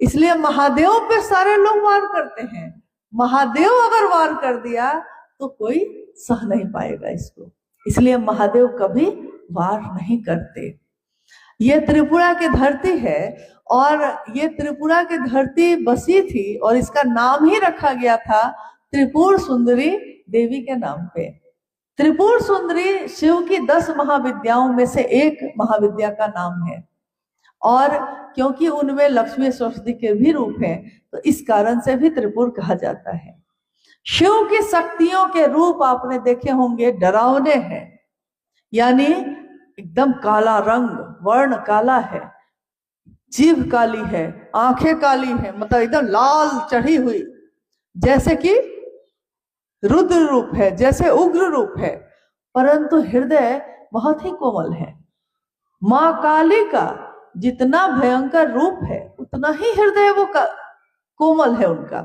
इसलिए महादेव पे सारे लोग वार करते हैं। महादेव अगर वार कर दिया तो कोई सह नहीं पाएगा इसको, इसलिए महादेव कभी वार नहीं करते। ये त्रिपुरा की धरती है, और ये त्रिपुरा की धरती बसी थी, और इसका नाम ही रखा गया था त्रिपुर सुंदरी देवी के नाम पे। त्रिपुर सुंदरी शिव की 10 महाविद्याओं में से एक महाविद्या का नाम है, और क्योंकि उनमें लक्ष्मी सरस्वती के भी रूप हैं, तो इस कारण से भी त्रिपुर कहा जाता है। शिव की शक्तियों के रूप आपने देखे होंगे, डरावने हैं, यानी एकदम काला रंग, वर्ण काला है, जीभ काली है, आंखें काली है, मतलब एकदम लाल चढ़ी हुई, जैसे कि रुद्र रूप है, जैसे उग्र रूप है, परंतु हृदय बहुत ही कोमल है। मां काली का जितना भयंकर रूप है उतना ही हृदय वो कोमल है उनका,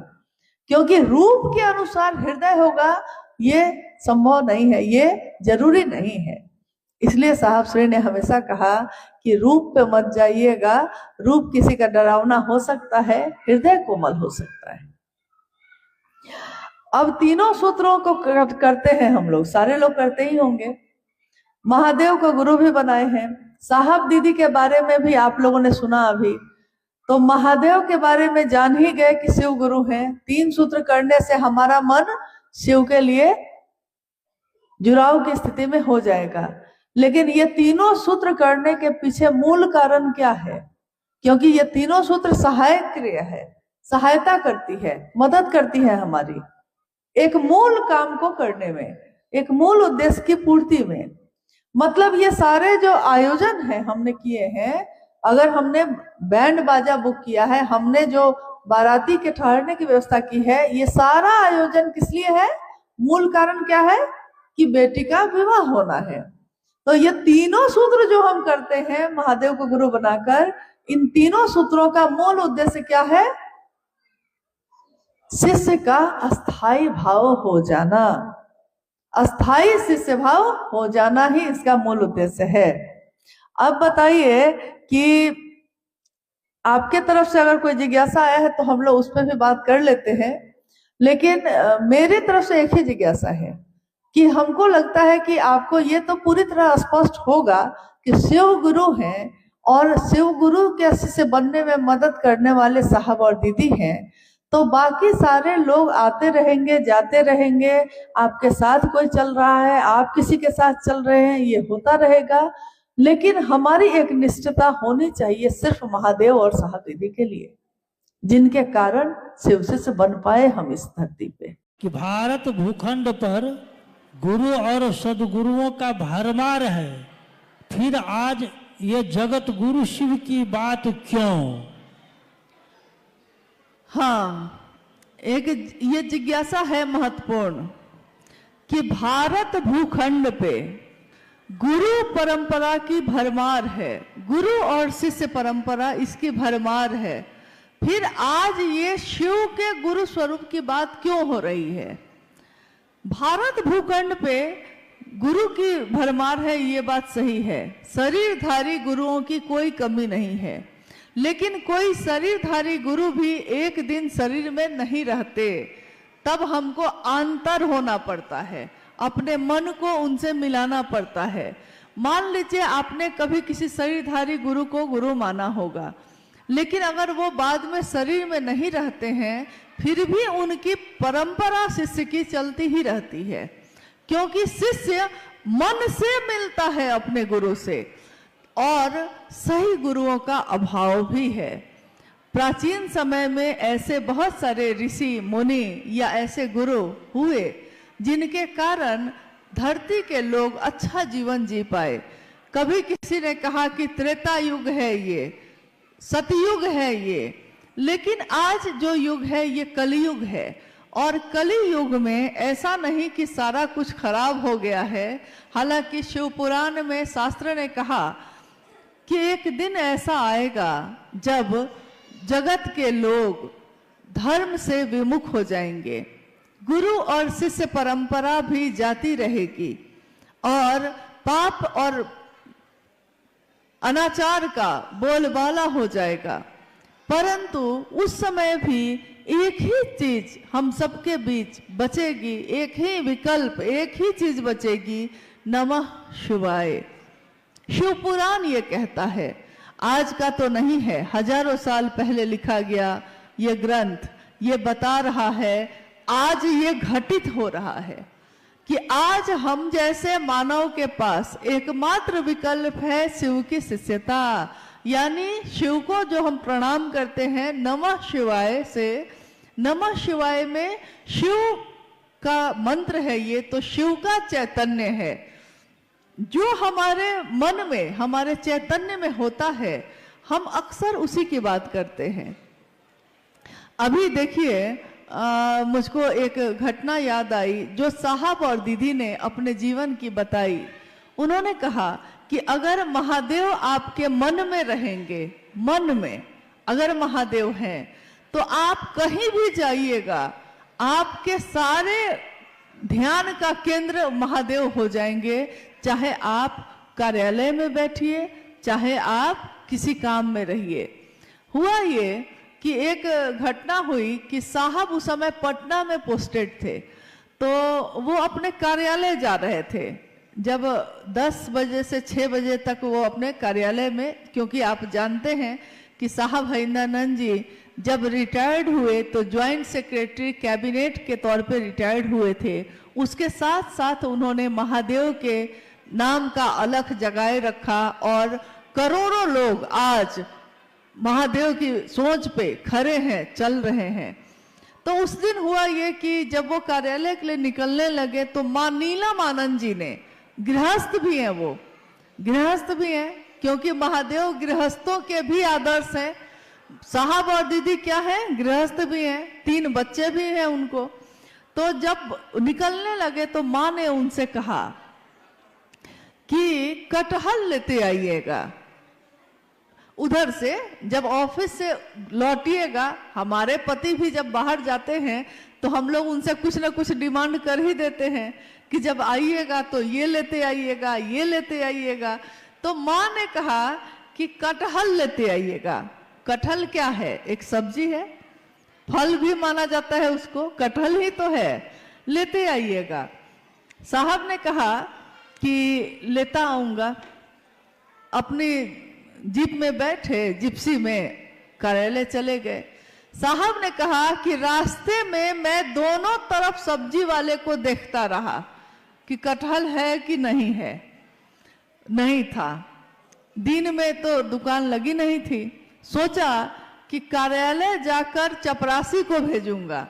क्योंकि रूप के अनुसार हृदय होगा ये संभव नहीं है, ये जरूरी नहीं है। इसलिए साहब श्री ने हमेशा कहा कि रूप पे मत जाइएगा, रूप किसी का डरावना हो सकता है, हृदय कोमल हो सकता है। अब तीनों सूत्रों को करते हैं हम लोग, सारे लोग करते ही होंगे। महादेव को गुरु भी बनाए हैं। साहब दीदी के बारे में भी आप लोगों ने सुना अभी, तो महादेव के बारे में जान ही गए कि शिव गुरु हैं। 3 सूत्र करने से हमारा मन शिव के लिए जुड़ाव की स्थिति में हो जाएगा। लेकिन ये तीनों सूत्र करने के पीछे मूल कारण क्या है? क्योंकि ये तीनों सूत्र सहायक क्रिया है, सहायता करती है, मदद करती है हमारी एक मूल काम को करने में, एक मूल उद्देश्य की पूर्ति में। मतलब ये सारे जो आयोजन है हमने किए हैं, अगर हमने बैंड बाजा बुक किया है, हमने जो बाराती के ठहरने की व्यवस्था की है, ये सारा आयोजन किस लिए है? मूल कारण क्या है? कि बेटी का विवाह होना है। तो ये तीनों सूत्र जो हम करते हैं महादेव को गुरु बनाकर, इन तीनों सूत्रों का मूल उद्देश्य क्या है? शिष्य का अस्थाई भाव हो जाना, अस्थाई शिष्य भाव हो जाना ही इसका मूल उद्देश्य है। अब बताइए कि आपके तरफ से अगर कोई जिज्ञासा आया है तो हम लोग उस पर भी बात कर लेते हैं, लेकिन मेरे तरफ से एक ही जिज्ञासा है कि हमको लगता है कि आपको ये तो पूरी तरह स्पष्ट होगा कि शिव गुरु हैं और शिव गुरु के शिष्य बनने में मदद करने वाले साहब और दीदी हैं, तो बाकी सारे लोग आते रहेंगे, जाते रहेंगे, आपके साथ कोई चल रहा है, आप किसी के साथ चल रहे हैं, ये होता रहेगा। लेकिन हमारी एक निष्ठता होनी चाहिए सिर्फ महादेव और साहब दीदी के लिए, जिनके कारण शिव शिष्य बन पाए हम इस धरती पे। कि भारत भूखंड पर गुरु और सदगुरुओं का भरमार है, फिर आज ये जगत गुरु शिव की बात क्यों? हाँ, एक ये जिज्ञासा है महत्वपूर्ण कि भारत भूखंड पे गुरु परंपरा की भरमार है, गुरु और शिष्य परंपरा इसकी भरमार है, फिर आज ये शिव के गुरु स्वरूप की बात क्यों हो रही है? भारत भूखंड पे गुरु की भरमार है, ये बात सही है, शरीरधारी गुरुओं की कोई कमी नहीं है, लेकिन कोई शरीरधारी गुरु भी एक दिन शरीर में नहीं रहते, तब हमको अंतर होना पड़ता है, अपने मन को उनसे मिलाना पड़ता है। मान लीजिए आपने कभी किसी शरीरधारी गुरु को गुरु माना होगा, लेकिन अगर वो बाद में शरीर में नहीं रहते हैं, फिर भी उनकी परंपरा शिष्य की चलती ही रहती है, क्योंकि शिष्य मन से मिलता है अपने गुरु से, और सही गुरुओं का अभाव भी है। प्राचीन समय में ऐसे बहुत सारे ऋषि मुनि या ऐसे गुरु हुए जिनके कारण धरती के लोग अच्छा जीवन जी पाए। कभी किसी ने कहा कि त्रेता युग है, ये सतयुग है ये, लेकिन आज जो युग है ये कलयुग है, और कली युग में ऐसा नहीं कि सारा कुछ खराब हो गया है। हालांकि शिव पुराण में शास्त्र ने कहा कि एक दिन ऐसा आएगा जब जगत के लोग धर्म से विमुख हो जाएंगे, गुरु और शिष्य परंपरा भी जाती रहेगी, और पाप और अनाचार का बोलबाला हो जाएगा। परंतु उस समय भी एक ही चीज हम सबके बीच बचेगी, एक ही विकल्प, एक ही चीज बचेगी, नमः शिवाय। शिव पुराण ये कहता है, आज का तो नहीं है, हजारों साल पहले लिखा गया ये ग्रंथ ये बता रहा है, आज ये घटित हो रहा है। कि आज हम जैसे मानव के पास एकमात्र विकल्प है शिव की शिष्यता, यानी शिव को जो हम प्रणाम करते हैं नमः शिवाय से, नमः शिवाय में शिव का मंत्र है, ये तो शिव का चैतन्य है जो हमारे मन में, हमारे चैतन्य में होता है, हम अक्सर उसी की बात करते हैं। अभी देखिए मुझको एक घटना याद आई जो साहब और दीदी ने अपने जीवन की बताई। उन्होंने कहा कि अगर महादेव आपके मन में रहेंगे, मन में अगर महादेव हैं, तो आप कहीं भी जाइएगा, आपके सारे ध्यान का केंद्र महादेव हो जाएंगे, चाहे आप कार्यालय में बैठिए, चाहे आप किसी काम में रहिए। हुआ ये कि एक घटना हुई कि साहब उस समय पटना में पोस्टेड थे, तो वो अपने कार्यालय जा रहे थे। जब 10 बजे से 6 बजे तक वो अपने कार्यालय में, क्योंकि आप जानते हैं कि साहब हरिंदरानंद जी जब रिटायर्ड हुए तो ज्वाइंट सेक्रेटरी कैबिनेट के तौर पे रिटायर्ड हुए थे। उसके साथ साथ उन्होंने महादेव के नाम का अलख जगाए रखा और करोड़ों लोग आज महादेव की सोच पे खड़े हैं, चल रहे हैं। तो उस दिन हुआ ये कि जब वो कार्यालय के लिए निकलने लगे तो माँ नीलम आनंद जी ने, गृहस्थ भी हैं, वो गृहस्थ भी हैं क्योंकि महादेव गृहस्थों के भी आदर्श हैं। साहब और दीदी क्या है, गृहस्थ भी हैं, 3 बच्चे भी हैं उनको। तो जब निकलने लगे तो माँ ने उनसे कहा कि कटहल लेते आइएगा, उधर से जब ऑफिस से लौटिएगा। हमारे पति भी जब बाहर जाते हैं तो हम लोग उनसे कुछ ना कुछ डिमांड कर ही देते हैं कि जब आइएगा तो ये लेते आइएगा, ये लेते आइएगा। तो माँ ने कहा कि कटहल लेते आइएगा। कटहल क्या है, एक सब्जी है, फल भी माना जाता है उसको, कटहल ही तो है, लेते आइएगा। साहब ने कहा कि लेता आऊंगा। अपनी जीप में बैठे, जिप्सी में कार्यालय चले गए। साहब ने कहा कि रास्ते में मैं दोनों तरफ सब्जी वाले को देखता रहा कि कटहल है कि नहीं है। नहीं था, दिन में तो दुकान लगी नहीं थी। सोचा कि कार्यालय जाकर चपरासी को भेजूंगा।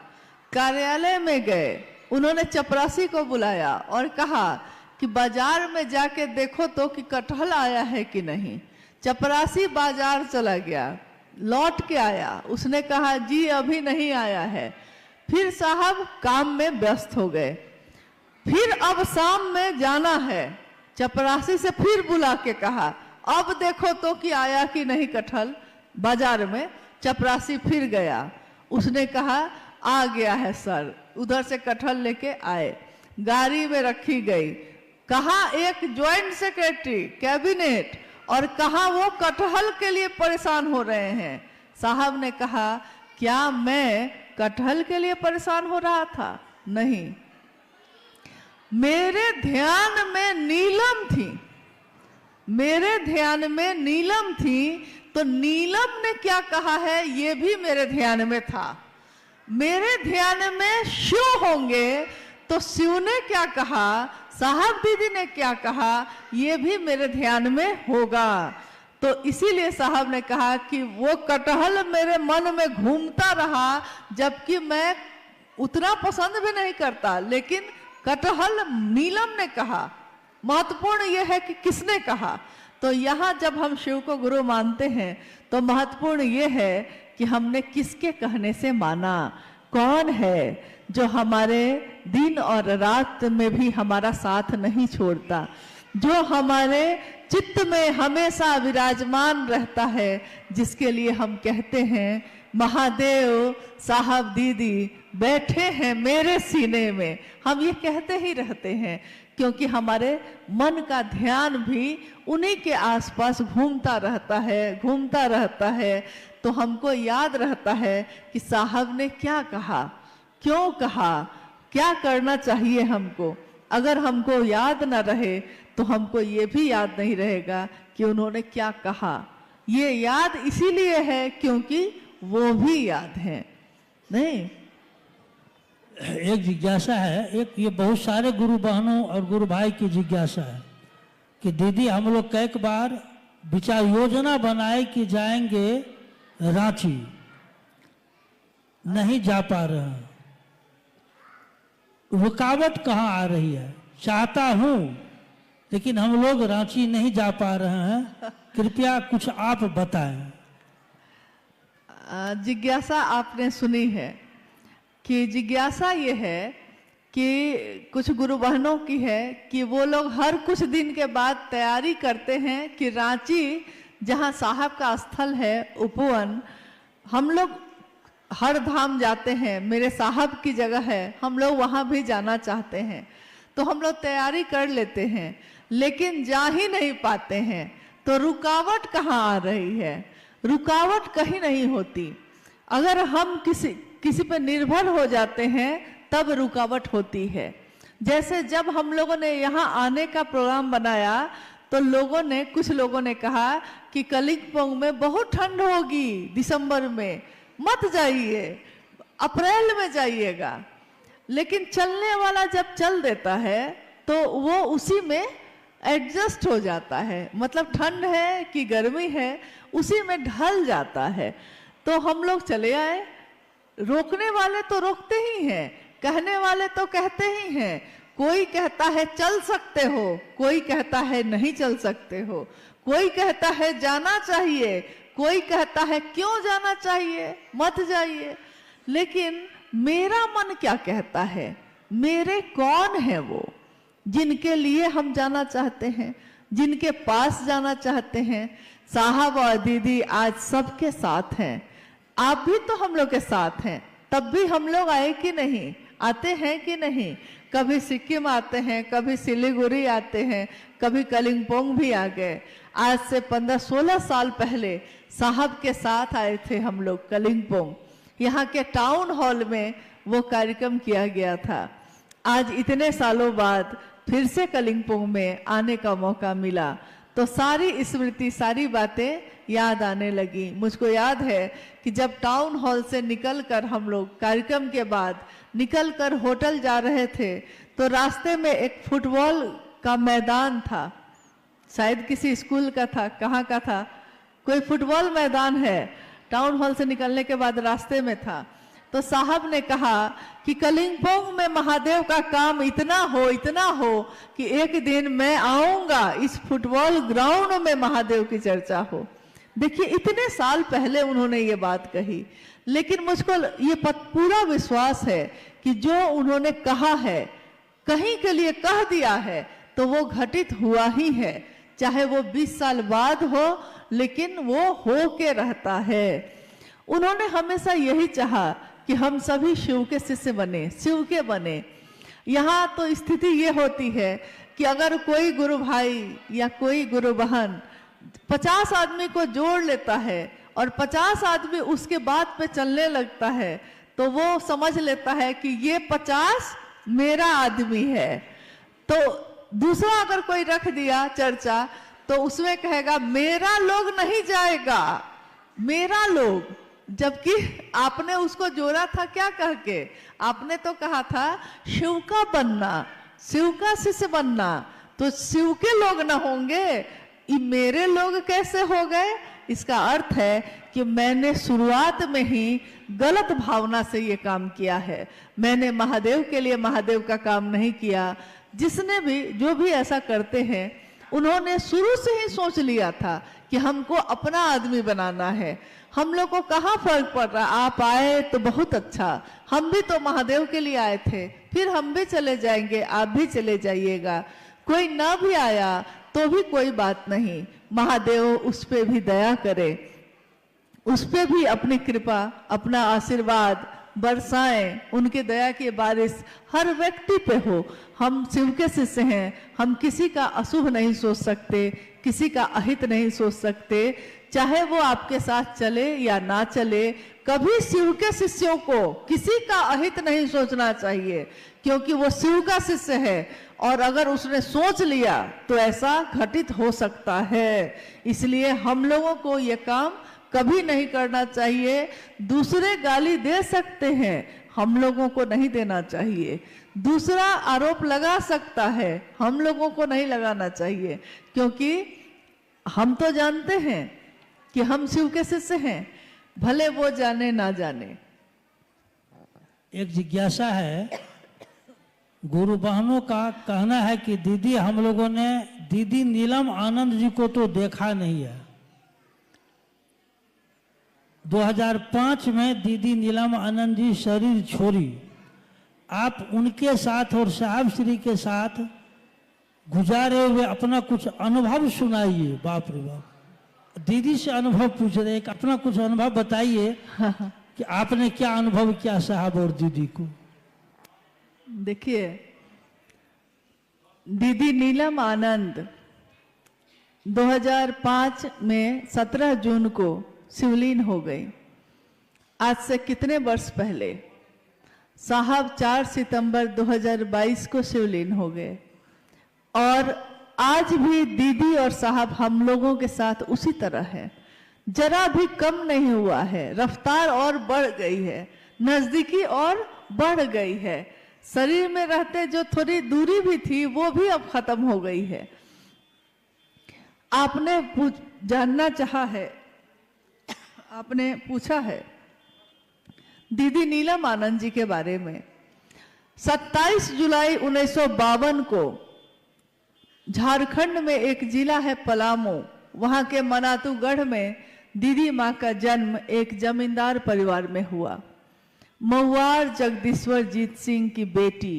कार्यालय में गए, उन्होंने चपरासी को बुलाया और कहा कि बाजार में जाके देखो तो कि कटहल आया है कि नहीं। चपरासी बाजार चला गया, लौट के आया, उसने कहा जी अभी नहीं आया है। फिर साहब काम में व्यस्त हो गए। फिर अब शाम में जाना है, चपरासी से फिर बुला के कहा अब देखो तो कि आया कि नहीं कटहल बाजार में। चपरासी फिर गया, उसने कहा आ गया है सर। उधर से कटहल लेके आए, गाड़ी में रखी गई। कहा एक ज्वाइंट सेक्रेटरी कैबिनेट और कहा वो कटहल के लिए परेशान हो रहे हैं। साहब ने कहा क्या मैं कटहल के लिए परेशान हो रहा था? नहीं, मेरे ध्यान में नीलम थी, मेरे ध्यान में नीलम थी। तो नीलम ने क्या कहा है ये भी मेरे ध्यान में था। मेरे ध्यान में शिव होंगे तो शिव ने क्या कहा, साहब दीदी ने क्या कहा, ये भी मेरे ध्यान में होगा। तो इसीलिए साहब ने कहा कि वो कटहल मेरे मन में घूमता रहा, जबकि मैं उतना पसंद भी नहीं करता, लेकिन कटहल नीलम ने कहा। महत्वपूर्ण यह है कि किसने कहा। तो यहाँ जब हम शिव को गुरु मानते हैं तो महत्वपूर्ण यह है कि हमने किसके कहने से माना, कौन है जो हमारे दिन और रात में भी हमारा साथ नहीं छोड़ता, जो हमारे चित्त में हमेशा विराजमान रहता है, जिसके लिए हम कहते हैं महादेव साहब दीदी बैठे हैं मेरे सीने में। हम ये कहते ही रहते हैं क्योंकि हमारे मन का ध्यान भी उन्हीं के आसपास घूमता रहता है, घूमता रहता है। तो हमको याद रहता है कि साहब ने क्या कहा, क्यों कहा, क्या करना चाहिए हमको। अगर हमको याद ना रहे तो हमको ये भी याद नहीं रहेगा कि उन्होंने क्या कहा। ये याद इसीलिए है क्योंकि वो भी याद है। नहीं, एक जिज्ञासा है, एक ये बहुत सारे गुरु बहनों और गुरु भाई की जिज्ञासा है कि दीदी हम लोग कई बार विचार योजना बनाए कि जाएंगे रांची, नहीं जा पा रहे हैं, रुकावट कहाँ आ रही है? चाहता हूं लेकिन हम लोग रांची नहीं जा पा रहे हैं, कृपया कुछ आप बताएं। जिज्ञासा आपने सुनी है कि जिज्ञासा ये है कि कुछ गुरु बहनों की है कि वो लोग हर कुछ दिन के बाद तैयारी करते हैं कि रांची जहाँ साहब का स्थल है उपवन, हम लोग हर धाम जाते हैं, मेरे साहब की जगह है, हम लोग वहाँ भी जाना चाहते हैं, तो हम लोग तैयारी कर लेते हैं लेकिन जा ही नहीं पाते हैं। तो रुकावट कहाँ आ रही है? रुकावट कहीं नहीं होती। अगर हम किसी पर निर्भर हो जाते हैं तब रुकावट होती है। जैसे जब हम लोगों ने यहाँ आने का प्रोग्राम बनाया तो कुछ लोगों ने कहा कि कलिम्पोंग में बहुत ठंड होगी दिसंबर में, मत जाइए, अप्रैल में जाइएगा। लेकिन चलने वाला जब चल देता है तो वो उसी में एडजस्ट हो जाता है, मतलब ठंड है कि गर्मी है उसी में ढल जाता है। तो हम लोग चले आए। रोकने वाले तो रोकते ही हैं, कहने वाले तो कहते ही हैं। कोई कहता है चल सकते हो, कोई कहता है नहीं चल सकते हो, कोई कहता है जाना चाहिए, कोई कहता है क्यों जाना चाहिए, मत जाइए। लेकिन मेरा मन क्या कहता है? मेरे कौन है वो जिनके लिए हम जाना चाहते हैं, जिनके पास जाना चाहते हैं? साहब और दीदी आज सबके साथ हैं, आप भी तो हम लोग के साथ हैं। तब भी हम लोग आए कि नहीं, आते हैं कि नहीं? कभी सिक्किम आते हैं, कभी सिलीगुड़ी आते हैं, कभी कलिम्पोंग भी आ गए। आज से 15-16 साल पहले साहब के साथ आए थे हम लोग कलिम्पोंग। यहाँ के टाउन हॉल में वो कार्यक्रम किया गया था। आज इतने सालों बाद फिर से कलिम्पोंग में आने का मौका मिला तो सारी स्मृति, सारी बातें याद आने लगी। मुझको याद है कि जब टाउन हॉल से निकलकर हम लोग कार्यक्रम के बाद निकलकर होटल जा रहे थे तो रास्ते में एक फुटबॉल का मैदान था, शायद किसी स्कूल का था, कहाँ का था, कोई फुटबॉल मैदान है, टाउन हॉल से निकलने के बाद रास्ते में था। तो साहब ने कहा कि कलिम्पोंग में महादेव का काम इतना हो कि एक दिन मैं आऊंगा, इस फुटबॉल ग्राउंड में महादेव की चर्चा हो। देखिए इतने साल पहले उन्होंने ये बात कही, लेकिन मुझको ये पूरा विश्वास है कि जो उन्होंने कहा है, कहीं के लिए कह दिया है तो वो घटित हुआ ही है। चाहे वो 20 साल बाद हो, लेकिन वो हो के रहता है। उन्होंने हमेशा यही चाहा कि हम सभी शिव के शिष्य बने, शिव के बने। यहाँ तो स्थिति ये होती है कि अगर कोई गुरु भाई या कोई गुरु बहन 50 आदमी को जोड़ लेता है और 50 आदमी उसके बात पे चलने लगता है तो वो समझ लेता है कि ये 50 मेरा आदमी है। तो दूसरा अगर कोई रख दिया चर्चा तो उसमें कहेगा मेरा लोग नहीं जाएगा, मेरा लोग। जबकि आपने उसको जोड़ा था क्या कह के? आपने तो कहा था शिव का बनना, शिव का शिष्य बनना। तो शिव के लोग ना होंगे, ये मेरे लोग कैसे हो गए? इसका अर्थ है कि मैंने शुरुआत में ही गलत भावना से ये काम किया है। मैंने महादेव के लिए महादेव का काम नहीं किया। जिसने भी, जो भी ऐसा करते हैं, उन्होंने शुरू से ही सोच लिया था कि हमको अपना आदमी बनाना है। हम लोग को कहाँ फर्क पड़ रहा? आप आए तो बहुत अच्छा, हम भी तो महादेव के लिए आए थे, फिर हम भी चले जाएंगे, आप भी चले जाइएगा। कोई ना भी आया तो भी कोई बात नहीं, महादेव उस पे भी दया करे, उस पे भी अपनी कृपा, अपना आशीर्वाद बरसाएं। उनके दया की बारिश हर व्यक्ति पे हो। हम शिव के शिष्य हैं, हम किसी का अशुभ नहीं सोच सकते, किसी का अहित नहीं सोच सकते, चाहे वो आपके साथ चले या ना चले। कभी शिव के शिष्यों को किसी का अहित नहीं सोचना चाहिए, क्योंकि वो शिव का शिष्य है और अगर उसने सोच लिया तो ऐसा घटित हो सकता है। इसलिए हम लोगों को ये काम कभी नहीं करना चाहिए। दूसरे गाली दे सकते हैं, हम लोगों को नहीं देना चाहिए। दूसरा आरोप लगा सकता है, हम लोगों को नहीं लगाना चाहिए, क्योंकि हम तो जानते हैं कि हम शिव के शिष्य हैं, भले वो जाने ना जाने। एक जिज्ञासा है, गुरु बहनों का कहना है कि दीदी हम लोगों ने दीदी नीलम आनंद जी को तो देखा नहीं है। 2005 में दीदी नीलम आनंद जी शरीर छोड़ी, आप उनके साथ और साहब श्री के साथ गुजारे हुए अपना कुछ अनुभव सुनाइए। बाप रे बाप, दीदी से अनुभव पूछ रहे, एक अपना कुछ अनुभव बताइए कि आपने क्या अनुभव किया साहब और दीदी को। देखिए, दीदी नीलम आनंद 2005 में 17 जून को शिवलीन हो गई। आज से कितने वर्ष पहले? साहब 4 सितंबर 2022 को शिवलीन हो गए, और आज भी दीदी और साहब हम लोगों के साथ उसी तरह है, जरा भी कम नहीं हुआ है, रफ्तार और बढ़ गई है, नजदीकी और बढ़ गई है। शरीर में रहते जो थोड़ी दूरी भी थी वो भी अब खत्म हो गई है। आपने जानना चाहा है, आपने पूछा है दीदी नीलम आनंद जी के बारे में। 27 जुलाई 1952 को झारखंड में एक जिला है पलामू, वहां के मनातूगढ़ में दीदी माँ का जन्म एक जमींदार परिवार में हुआ। महुआर जगदीश्वर जीत सिंह की बेटी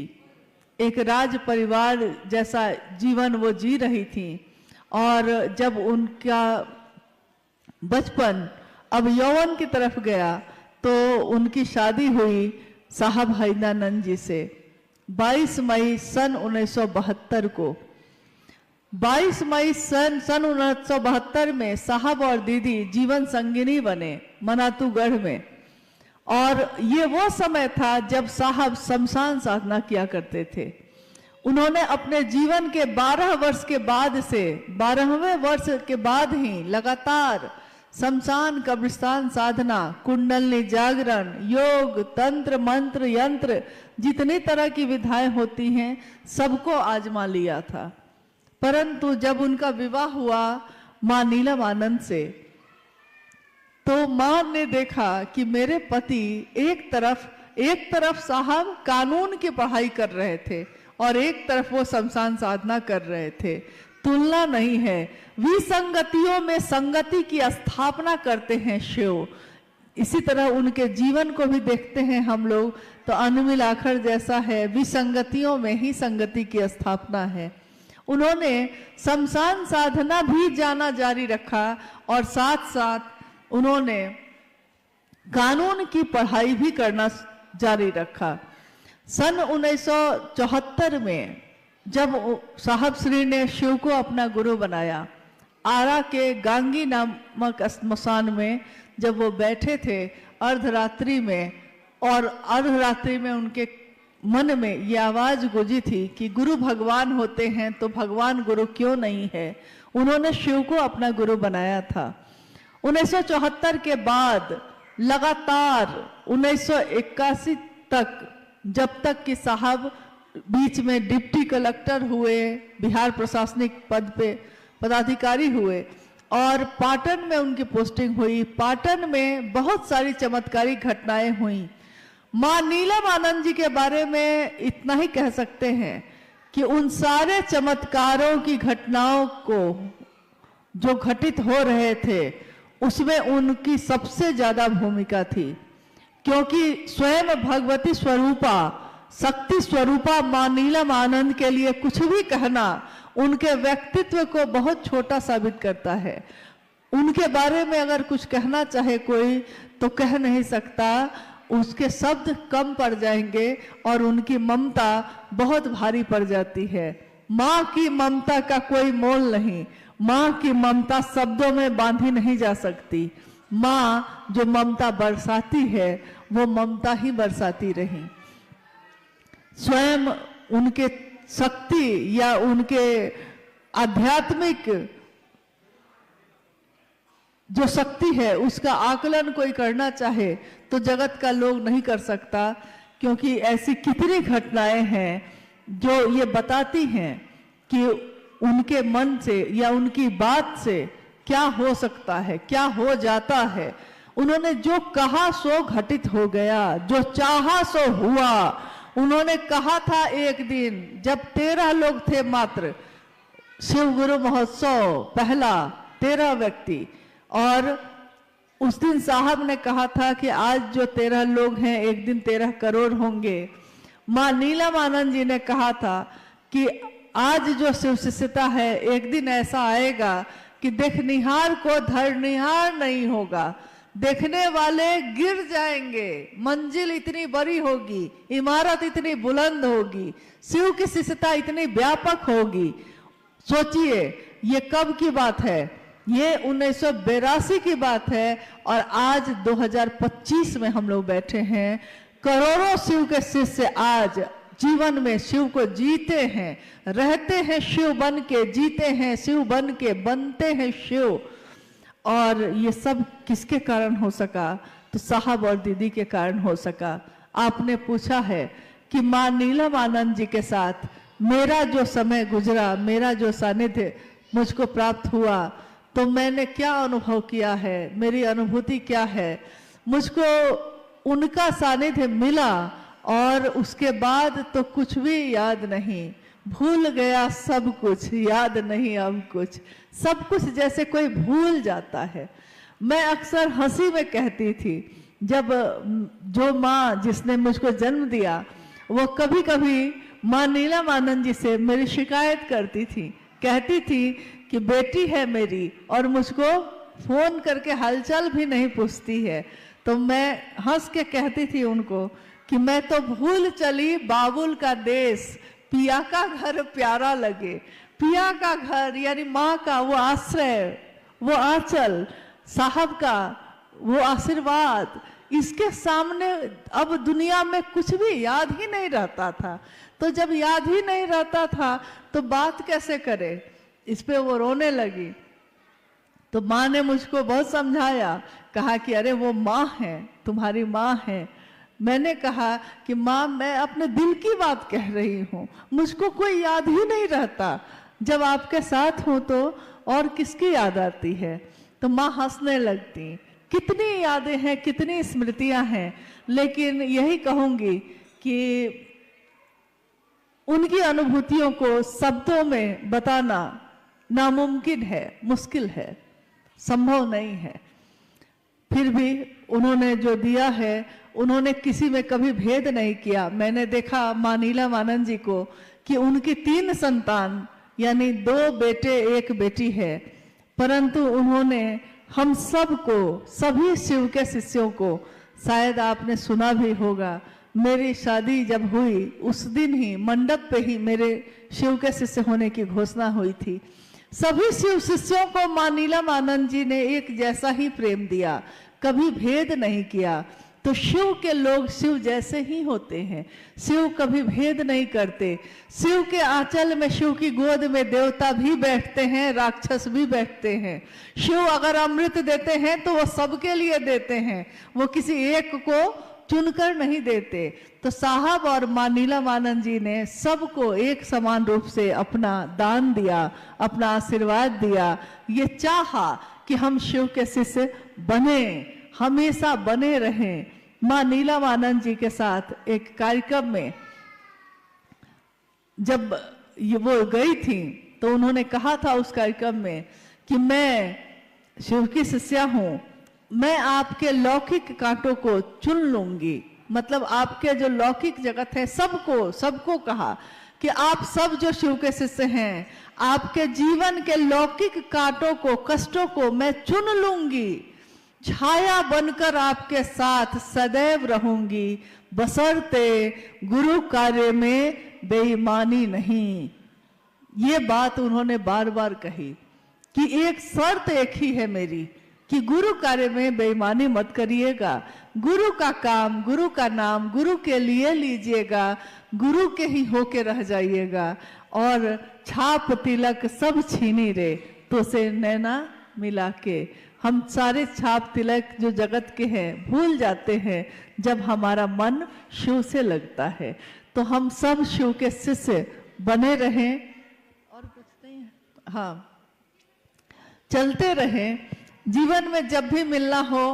एक राज परिवार जैसा जीवन वो जी रही थी, और जब उनका बचपन अब यौवन की तरफ गया तो उनकी शादी हुई साहब हैदरानंद जी से 22 मई सन 1972 को। 22 मई सन 1972 में साहब और दीदी जीवन संगिनी बने मनातूगढ़ में, और ये वो समय था जब साहब शमशान साधना किया करते थे। उन्होंने अपने जीवन के 12 वर्ष के बाद से 12वें वर्ष के बाद ही लगातार शमशान कब्रिस्तान साधना, कुंडलनी जागरण, योग, तंत्र, मंत्र, यंत्र, जितनी तरह की विधाएं होती हैं सबको आजमा लिया था। परंतु जब उनका विवाह हुआ मां नीलम आनंद से, तो मां ने देखा कि मेरे पति एक तरफ साहब कानून की पढ़ाई कर रहे थे और एक तरफ वो शमशान साधना कर रहे थे। तुलना नहीं है, विसंगतियों में संगति की स्थापना करते हैं शिव। इसी तरह उनके जीवन को भी देखते हैं हम लोग तो अनमिल आखर जैसा है, विसंगतियों में ही संगति की स्थापना है। उन्होंने शमशान साधना भी जाना जारी रखा और साथ साथ उन्होंने कानून की पढ़ाई भी करना जारी रखा। सन 1974 में जब साहब श्री ने शिव को अपना गुरु बनाया, आरा के गांगी नामक स्मशान में जब वो बैठे थे अर्धरात्रि में, और अर्धरात्रि में उनके मन में ये आवाज गूंजी थी कि गुरु भगवान होते हैं तो भगवान गुरु क्यों नहीं है। उन्होंने शिव को अपना गुरु बनाया था। 1974 के बाद लगातार 1981 तक, जब तक कि साहब बीच में डिप्टी कलेक्टर हुए, बिहार प्रशासनिक पद पे पदाधिकारी हुए और पाटन में उनकी पोस्टिंग हुई। पाटन में बहुत सारी चमत्कारी घटनाएं हुई। मां नीलम आनंद जी के बारे में इतना ही कह सकते हैं कि उन सारे चमत्कारों की घटनाओं को जो घटित हो रहे थे उसमें उनकी सबसे ज्यादा भूमिका थी, क्योंकि स्वयं भगवती स्वरूपा, शक्ति स्वरूपा मां नीलम आनंद के लिए कुछ भी कहना उनके व्यक्तित्व को बहुत छोटा साबित करता है। उनके बारे में अगर कुछ कहना चाहे कोई तो कह नहीं सकता, उसके शब्द कम पड़ जाएंगे और उनकी ममता बहुत भारी पड़ जाती है। माँ की ममता का कोई मोल नहीं, माँ की ममता शब्दों में बांधी नहीं जा सकती। माँ जो ममता बरसाती है वो ममता ही बरसाती रही। स्वयं उनके शक्ति या उनके आध्यात्मिक जो शक्ति है उसका आकलन कोई करना चाहे तो जगत का लोग नहीं कर सकता, क्योंकि ऐसी कितनी घटनाएं हैं जो ये बताती हैं कि उनके मन से या उनकी बात से क्या हो सकता है, क्या हो जाता है। उन्होंने जो कहा सो घटित हो गया, जो चाहा सो हुआ। उन्होंने कहा था एक दिन जब 13 लोग थे मात्र, शिव गुरु महोत्सव पहला 13 व्यक्ति, और उस दिन साहब ने कहा था कि आज जो 13 लोग हैं एक दिन 13 करोड़ होंगे। माँ नीलम आनंद जी ने कहा था कि आज जो शिव शिष्यता है एक दिन ऐसा आएगा कि देखनिहार को धरनिहार नहीं होगा, देखने वाले गिर जाएंगे, मंजिल इतनी बड़ी होगी, इमारत इतनी बुलंद होगी, शिव की शिष्यता इतनी व्यापक होगी। सोचिए ये कब की बात है, ये 1982 की बात है और आज 2025 में हम लोग बैठे हैं। करोड़ों शिव के शिष्य आज जीवन में शिव को जीते हैं, रहते हैं शिव बन के, जीते हैं शिव बन के, बनते हैं शिव। और ये सब किसके कारण हो सका? तो साहब और दीदी के कारण हो सका। आपने पूछा है कि माँ नीलम आनंद जी के साथ मेरा जो समय गुजरा, मेरा जो सानिध्य मुझको प्राप्त हुआ, तो मैंने क्या अनुभव किया है, मेरी अनुभूति क्या है। मुझको उनका सानिध्य मिला और उसके बाद तो कुछ भी याद नहीं, भूल गया सब कुछ, याद नहीं अब कुछ, सब कुछ जैसे कोई भूल जाता है। मैं अक्सर हंसी में कहती थी, जब जो माँ जिसने मुझको जन्म दिया वो कभी कभी माँ नीलम आनंद जी से मेरी शिकायत करती थी, कहती थी कि बेटी है मेरी और मुझको फोन करके हालचाल भी नहीं पूछती है। तो मैं हंस के कहती थी उनको कि मैं तो भूल चली बाबुल का देश, पिया का घर प्यारा लगे। पिया का घर यानी माँ का वो आश्रय, वो आंचल, साहब का वो आशीर्वाद, इसके सामने अब दुनिया में कुछ भी याद ही नहीं रहता था। तो जब याद ही नहीं रहता था तो बात कैसे करे? इस पे वो रोने लगी। तो माँ ने मुझको बहुत समझाया, कहा कि अरे वो माँ है, तुम्हारी माँ है। मैंने कहा कि माँ मैं अपने दिल की बात कह रही हूँ, मुझको कोई याद ही नहीं रहता, जब आपके साथ हूँ तो और किसकी याद आती है। तो माँ हंसने लगती। कितनी यादें हैं, कितनी स्मृतियां हैं, लेकिन यही कहूंगी कि उनकी अनुभूतियों को शब्दों में बताना नामुमकिन है, मुश्किल है, संभव नहीं है। फिर भी उन्होंने जो दिया है, उन्होंने किसी में कभी भेद नहीं किया। मैंने देखा माँ नीलम आनंद जी को कि उनकी 3 संतान यानी 2 बेटे 1 बेटी है, परंतु उन्होंने हम सबको, सभी शिव के शिष्यों को, शायद आपने सुना भी होगा, मेरी शादी जब हुई उस दिन ही मंडप पे ही मेरे शिव के शिष्य होने की घोषणा हुई थी। सभी शिव शिष्यों को माँ नीलम आनंद जी ने एक जैसा ही प्रेम दिया, कभी भेद नहीं किया। तो शिव के लोग शिव जैसे ही होते हैं, शिव कभी भेद नहीं करते। शिव के आंचल में, शिव की गोद में देवता भी बैठते हैं, राक्षस भी बैठते हैं। शिव अगर अमृत देते हैं तो वो सबके लिए देते हैं, वो किसी एक को चुनकर नहीं देते। तो साहब और माँ नीलम आनंद जी ने सबको एक समान रूप से अपना दान दिया, अपना आशीर्वाद दिया। ये चाहा कि हम शिव के शिष्य बने, हमेशा बने रहें। माँ नीलम आनंद जी के साथ एक कार्यक्रम में जब ये वो गई थी तो उन्होंने कहा था उस कार्यक्रम में कि मैं शिव की शिष्या हूँ, मैं आपके लौकिक कांटों को चुन लूंगी। मतलब आपके जो लौकिक जगत है सबको कहा कि आप सब जो शिव के शिष्य हैं, आपके जीवन के लौकिक कांटों को, कष्टों को मैं चुन लूंगी, छाया बनकर आपके साथ सदैव रहूंगी, बशर्ते गुरु कार्य में बेईमानी नहीं। ये बात उन्होंने बार बार कही कि एक शर्त एक ही है मेरी कि गुरु कार्य में बेईमानी मत करिएगा, गुरु का काम, गुरु का नाम गुरु के लिए लीजिएगा, गुरु के ही होके रह जाइएगा, और छाप तिलक सब छीनी रे तो से नैना मिला के हम सारे छाप तिलक जो जगत के हैं भूल जाते हैं जब हमारा मन शिव से लगता है। तो हम सब शिव के शिष्य बने रहें और कुछ नहीं है, हाँ, चलते रहें। जीवन में जब भी मिलना हो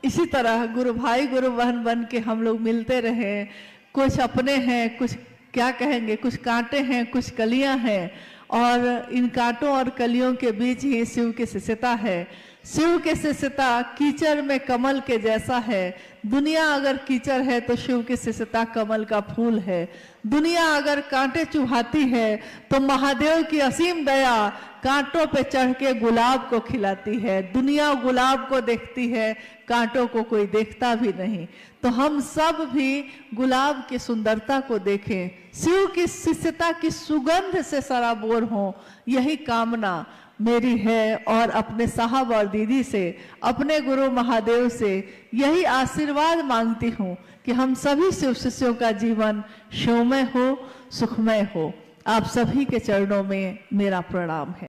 इसी तरह गुरु भाई गुरु बहन बन के हम लोग मिलते रहें। कुछ अपने हैं, कुछ क्या कहेंगे, कुछ कांटे हैं, कुछ कलियां हैं, और इन कांटों और कलियों के बीच ही शिव की शिष्यता है। शिव की शिष्यता कीचड़ में कमल के जैसा है। दुनिया अगर कीचड़ है तो शिव की शिष्यता कमल का फूल है। दुनिया अगर कांटे चुभाती है तो महादेव की असीम दया कांटों पे चढ़ के गुलाब को खिलाती है। दुनिया गुलाब को देखती है, कांटों को कोई देखता भी नहीं। तो हम सब भी गुलाब की सुंदरता को देखें, शिव की शिष्यता की सुगंध से सराबोर हों, यही कामना मेरी है। और अपने साहब और दीदी से, अपने गुरु महादेव से यही आशीर्वाद मांगती हूँ कि हम सभी शिव शिष्यों का जीवन शिवमय हो, सुखमय हो। आप सभी के चरणों में मेरा प्रणाम है।